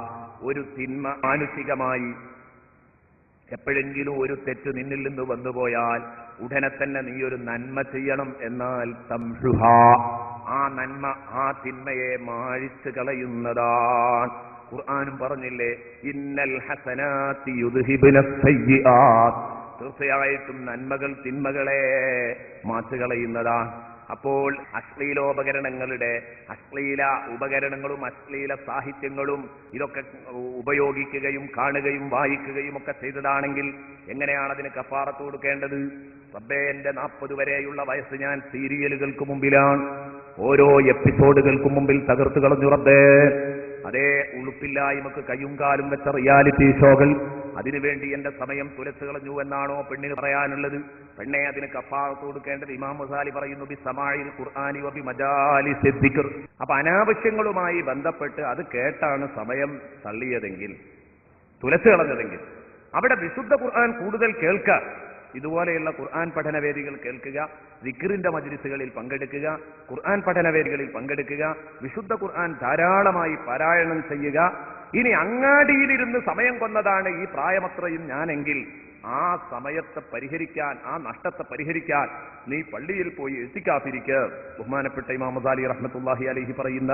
ഒരു തിന്മ മാനുഷികമായി എപ്പോഴെങ്കിലും ഒരു തെറ്റ് നിന്നിൽ നിന്ന് വന്നുപോയാൽ ഉടനെ തന്നെ നീ ഒരു നന്മ ചെയ്യണം. എന്നാൽ തംസുഹാ, ആ നന്മ ആ തിന്മയെ മാഴിച്ചു കളയുന്നതാണ്. ഖുർആനും പറഞ്ഞില്ലേ, ഇന്നൽ ഹസനാതി യുദ്ഹിബുന സയ്യിആത്ത്, തീർച്ചയായിട്ടും നന്മകൾ തിന്മകളെ മാച്ചു കളയുന്നതാണ്. അപ്പോൾ അശ്ലീല ഉപകരണങ്ങളും അശ്ലീല സാഹിത്യങ്ങളും ഇതൊക്കെ ഉപയോഗിക്കുകയും കാണുകയും വായിക്കുകയും ഒക്കെ ചെയ്തതാണെങ്കിൽ എങ്ങനെയാണ് അതിന് കഫാറത്ത് കൊടുക്കേണ്ടത്? റബ്ബേ, എന്റെ 40 വരെയുള്ള വയസ്സ് ഞാൻ സീരിയലുകൾക്ക് മുമ്പിലാണ്, ഓരോ എപ്പിസോഡുകൾക്കും മുമ്പിൽ തകർത്ത് കളഞ്ഞു റബ്ബേ. അതേ ഉളുപ്പില്ലായ്മക്ക് കയ്യും കാലും വെച്ച റിയാലിറ്റി ഷോകൾ, അതിനുവേണ്ടി എന്റെ സമയം തുലച്ചു കളഞ്ഞു എന്നാണോ പെണ്ണിന് പറയാനുള്ളത്? പെണ്ണെ, അതിന് കഫാറത്ത് കൊടുക്കേണ്ടത് ഇമാം ഗസാലി പറയുന്നു, ബി സമാഇൽ ഖുർആനി വ ബി മജാലിസി ദിക്ർ. അപ്പൊ അനാവശ്യങ്ങളുമായി ബന്ധപ്പെട്ട് അത് കേട്ടാണ് സമയം തള്ളിയതെങ്കിൽ, തുലച്ചു കളഞ്ഞതെങ്കിൽ, അവിടെ വിശുദ്ധ ഖുർആൻ കൂടുതൽ കേൾക്കുക. ഇതുപോലെയുള്ള ഖുർആൻ പഠനവേദികൾ കേൾക്കുക, ദിക്റിന്റെ മജ്ലിസുകളിൽ പങ്കെടുക്കുക, ഖുർആൻ പഠനവേദികളിൽ പങ്കെടുക്കുക, വിശുദ്ധ ഖുർആൻ ധാരാളമായി പാരായണം ചെയ്യുക. ഇനി അങ്ങാടിയിലിരുന്ന് സമയം കൊന്നതാണ് ഈ പ്രായമത്രയും ഞാനെങ്കിൽ ആ സമയത്തെ പരിഹരിക്കാൻ, ആ നഷ്ടത്തെ പരിഹരിക്കാൻ നീ പള്ളിയിൽ പോയി എത്തിക്കാത്തിരിക്ക്. ബഹുമാനപ്പെട്ട ഇമാം ഗസാലി റഹ്മത്തുള്ളാഹി അലൈഹി പറയുന്ന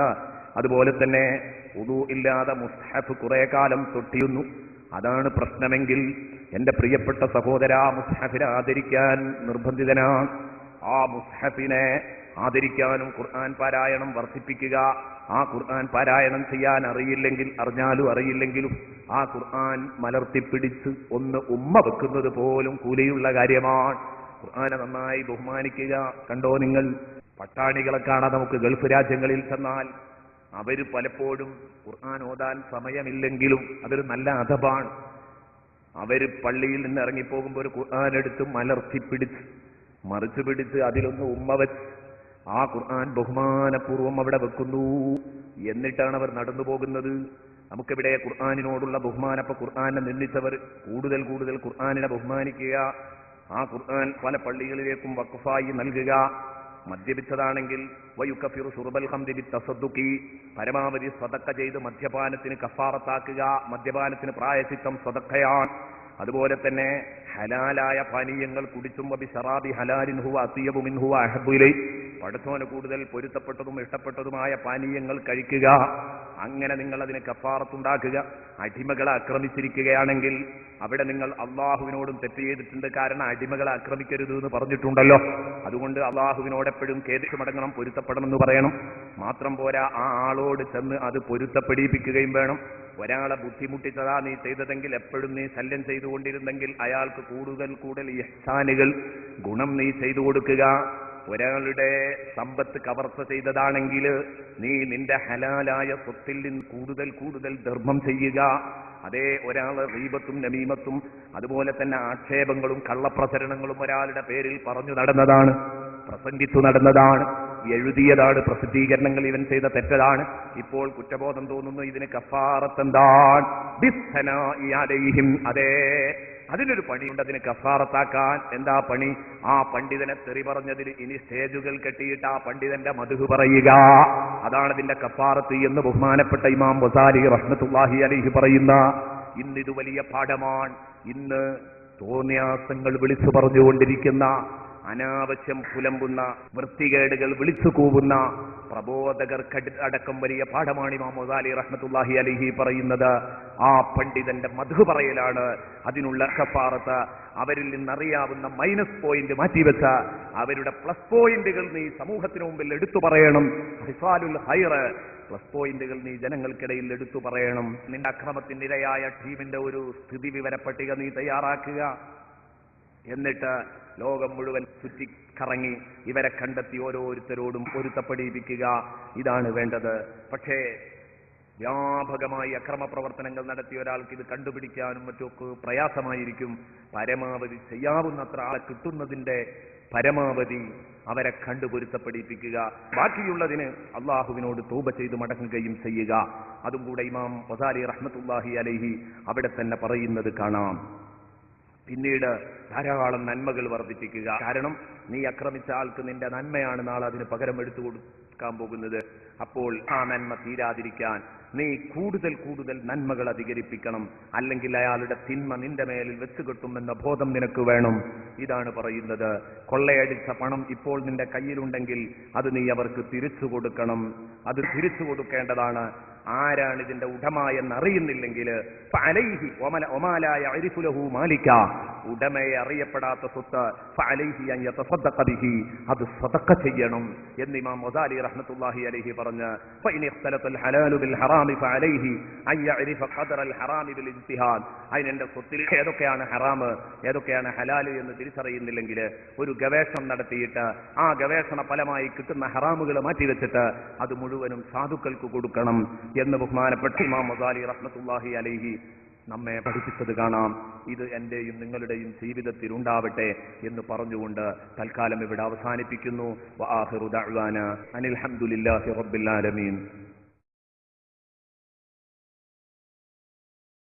അതുപോലെ തന്നെ വുദൂ ഇല്ലാതെ മുസ്ഹഫ് കുറെ കാലം തൊട്ടിയുന്നു, അതാണ് പ്രശ്നമെങ്കിൽ എന്റെ പ്രിയപ്പെട്ട സഹോദര, മുസ്ഹഫിനെ ആദരിക്കാൻ നിർബന്ധിതനാണ്. ആ മുസ്ഹഫിനെ ആദരിക്കാനും ഖുർആൻ പാരായണം വർദ്ധിപ്പിക്കുക. ആ ഖുർആൻ പാരായണം ചെയ്യാൻ അറിയില്ലെങ്കിൽ, അറിഞ്ഞാലും അറിയില്ലെങ്കിലും ആ ഖുർആൻ മലർത്തിപ്പിടിച്ച് ഒന്ന് ഉമ്മ വെക്കുന്നത് പോലും കൂലിയുള്ള കാര്യമാണ്. ഖുർആനെ നന്നായി ബഹുമാനിക്കുക. കണ്ടോ നിങ്ങൾ, പട്ടാണികളെ കാണാൻ നമുക്ക് ഗൾഫ് രാജ്യങ്ങളിൽ ചെന്നാൽ അവര് പലപ്പോഴും ഖുർആൻ ഓതാൻ സമയമില്ലെങ്കിലും അതൊരു നല്ല അദബാണ്. അവര് പള്ളിയിൽ നിന്ന് ഇറങ്ങിപ്പോകുമ്പോൾ ഒരു ഖുർആൻ എടുത്ത് മലർത്തിപ്പിടിച്ച് മറിച്ചു പിടിച്ച് അതിലൊന്ന് ഉമ്മ വെച്ച് ആ ഖുർആൻ ബഹുമാനപൂർവ്വം അവിടെ വെക്കുന്നു. എന്നിട്ടാണ് അവർ നടന്നു പോകുന്നത്. നമുക്കിവിടെ ഖുർആനിനോടുള്ള ബഹുമാനപ്പ ഖുർആനെ നിന്ദിച്ചവർ കൂടുതൽ കൂടുതൽ ഖുർആനിനെ ബഹുമാനിക്കുക. ആ ഖുർആൻ പല പള്ളികളിലേക്കും വഖഫായി നൽകുക. മദ്യപിച്ചതാണെങ്കിൽ വയുക്കഫിറു ശുർബൽ ഖംരി ബിത്തസദ്ദുഖി, പരമാവധി സദഖ ചെയ്ത് മദ്യപാനത്തിന് കഫാറത്താക്കുക. മദ്യപാനത്തിന് പ്രായശ്ചിത്തം സദഖയാണ്. അതുപോലെ തന്നെ ഹലാലായ പാനീയങ്ങൾ കുടിച്ചും വബി ശറാബി ഹലാലിൻ ഹുവ അത്തിയബു മിൻഹു അഹബ്ബു ഇലൈഹി, പടച്ചോന് കൂടുതൽ പൊരുത്തപ്പെട്ടതും ഇഷ്ടപ്പെട്ടതുമായ പാനീയങ്ങൾ കഴിക്കുക. അങ്ങനെ നിങ്ങൾ അതിന് കഫാറത്തുണ്ടാക്കുക. അടിമകളെ ആക്രമിച്ചിരിക്കുകയാണെങ്കിൽ അവിടെ നിങ്ങൾ അള്ളാഹുവിനോടും തെറ്റ് ചെയ്തിട്ടുണ്ട്. കാരണം അടിമകളെ ആക്രമിക്കരുത് എന്ന് പറഞ്ഞിട്ടുണ്ടല്ലോ. അതുകൊണ്ട് അള്ളാഹുവിനോട് എപ്പോഴും ഖേദിച്ചു മടങ്ങണം, പൊരുത്തപ്പെടണമെന്ന് പറയണം. മാത്രം പോരാ, ആ ആളോട് ചെന്ന് അത് പൊരുത്തപ്പെടിപ്പിക്കുകയും വേണം. ഒരാളെ ബുദ്ധിമുട്ടിച്ചതാ നീ ചെയ്തതെങ്കിൽ, എപ്പോഴും നീ ശല്യം ചെയ്തുകൊണ്ടിരുന്നെങ്കിൽ അയാൾക്ക് കൂടുതൽ കൂടുതൽ ഇഹ്സാനുകൾ, ഗുണം നീ ചെയ്തു കൊടുക്കുക. ഒരാളുടെ സമ്പത്ത് കവർച്ച ചെയ്തതാണെങ്കിൽ നീ നിന്റെ ഹലാലായ സ്വത്തിൽ നിന്ന് കൂടുതൽ കൂടുതൽ ധർമ്മം ചെയ്യുക. അതേ ഒരാള് ഗീബത്തും നമീമത്തും അതുപോലെ തന്നെ ആക്ഷേപങ്ങളും കള്ളപ്രചരണങ്ങളും ഒരാളുടെ പേരിൽ പറഞ്ഞു നടന്നതാണ്, പ്രസംഗിച്ചു നടന്നതാണ്, എഴുതിയതാണ്, പ്രസിദ്ധീകരണങ്ങൾ ഇവൻ ചെയ്ത തെറ്റതാണ്. ഇപ്പോൾ കുറ്റബോധം തോന്നുന്നു. ഇതിന് കഫാറത്തെന്താണ്? അതേ, അതിനൊരു പണിയുണ്ട്. അതിന് കഫാറത്താക്കാൻ എന്താ പണി? ആ പണ്ഡിതനെ തെറി പറഞ്ഞതിൽ ഇനി സ്റ്റേജുകൾ കെട്ടിയിട്ട് ആ പണ്ഡിതന്റെ മദ്ഹ് പറയുക. അതാണ് ഇതിന്റെ കഫാറത്ത് എന്ന് ബഹുമാനപ്പെട്ട ഇമാം ഗസാലി റഹ്മത്തുള്ളാഹി അലൈഹി പറയുന്ന. ഇന്നിത് വലിയ പാഠമാണ്. ഇന്ന് തോന്നിയാസങ്ങൾ വിളിച്ചു പറഞ്ഞുകൊണ്ടിരിക്കുന്ന, അനാവശ്യം പുലമ്പുന്ന, വൃത്തികേടുകൾ വിളിച്ചു കൂവുന്ന പ്രബോധകർക്ക് അടക്കം വലിയ പാഠമാണ് ഇമാം ഗസാലി റഹ്മത്തുള്ളാഹി അലൈഹി പറയുന്നത്. ആ പണ്ഡിതന്റെ മദ്ഹ് പറയലാണ് അതിനുള്ള കഫാറത്ത്. അവരിൽ നിന്നറിയാവുന്ന മൈനസ് പോയിന്റ് മാറ്റിവെച്ച അവരുടെ പ്ലസ് പോയിന്റുകൾ നീ സമൂഹത്തിന് മുമ്പിൽ എടുത്തു പറയണം. ഹിസാലുൽ ഹൈർ, പ്ലസ് പോയിന്റുകൾ നീ ജനങ്ങൾക്കിടയിൽ എടുത്തു പറയണം. നിന്റെ അക്രമത്തിനിരയായ ടീമിന്റെ ഒരു സ്ഥിതി വിവര പട്ടിക നീ തയ്യാറാക്കുക. എന്നിട്ട് ലോകം മുഴുവൻ ചുറ്റിക്കറങ്ങി ഇവരെ കണ്ടെത്തി ഓരോരുത്തരോടും പൊരുത്തപ്പെടിപ്പിക്കുക. ഇതാണ് വേണ്ടത്. പക്ഷേ വ്യാപകമായി അക്രമ പ്രവർത്തനങ്ങൾ നടത്തിയ ഒരാൾക്ക് ഇത് കണ്ടുപിടിക്കാനും മറ്റൊക്കെ പ്രയാസമായിരിക്കും. പരമാവധി ചെയ്യാവുന്നത്ര ആളെ കിട്ടുന്നതിന്റെ പരമാവധി അവരെ കണ്ടു പൊരുത്തപ്പെടിപ്പിക്കുക. ബാക്കിയുള്ളതിന് അള്ളാഹുവിനോട് തൗബ ചെയ്ത് മടങ്ങുകയും ചെയ്യുക. അതും കൂടെ ഇമാം ഗസാലി റഹ്മത്തുള്ളാഹി അലൈഹി അവിടെ തന്നെ പറയുന്നത് കാണാം. പിന്നീട് ധാരാളം നന്മകൾ വർദ്ധിപ്പിക്കുക. കാരണം നീ ആക്രമിച്ച ആൾക്ക് നിന്റെ നന്മയാണ് നാളെ അതിന് പകരം എടുത്തു കൊടുക്കാൻ പോകുന്നത്. അപ്പോൾ ആ നന്മ തീരാതിരിക്കാൻ നീ കൂടുതൽ കൂടുതൽ നന്മകൾ അധികരിപ്പിക്കണം. അല്ലെങ്കിൽ അയാളുടെ തിന്മ നിന്റെ മേലിൽ വെച്ച് കിട്ടുമെന്ന ബോധം നിനക്ക് വേണം. ഇതാണ് പറയുന്നത്. കൊള്ളയടിച്ച പണം ഇപ്പോൾ നിന്റെ കയ്യിലുണ്ടെങ്കിൽ അത് നീ അവർക്ക് തിരിച്ചു കൊടുക്കണം. അത് തിരിച്ചു കൊടുക്കേണ്ടതാണ്. ആരാണ് ഇതിന്റെ ഉടമ എന്നറിയുന്നില്ലെങ്കിൽ ഉടമയെ അറിയപ്പെടാത്ത സ്വത്ത് അത് സദഖ ചെയ്യണം എന്ന് ഇമാം ഗസാലി റഹ്മത്തുള്ളാഹി അലൈഹി പറഞ്ഞ്, അതിനെന്റെ സ്വത്തിൽ ഏതൊക്കെയാണ് ഹറാമ് ഏതൊക്കെയാണ് ഹലാല് എന്ന് തിരിച്ചറിയുന്നില്ലെങ്കിൽ ഒരു ഗവേഷണം നടത്തിയിട്ട് ആ ഗവേഷണ ഫലമായി കിട്ടുന്ന ഹറാമുകൾ മാറ്റിവെച്ചിട്ട് അത് മുഴുവനും സാധുക്കൾക്ക് കൊടുക്കണം എന്ന് ബഹുമാനപ്പെട്ട ഇമാം ഗസാലി റഹ്മത്തുള്ളാഹി അലൈഹി നമ്മെ പഠിപ്പിച്ചത് കാണാം. ഇത് എന്റെയും നിങ്ങളുടെയും ജീവിതത്തിൽ ഉണ്ടാവട്ടെ എന്ന് പറഞ്ഞുകൊണ്ട് തൽക്കാലം ഇവിടെ അവസാനിപ്പിക്കുന്നു. വആഖിറു ദഅ്വാനാ അനിൽ ഹംദുലില്ലാഹി റബ്ബിൽ ആലമീൻ.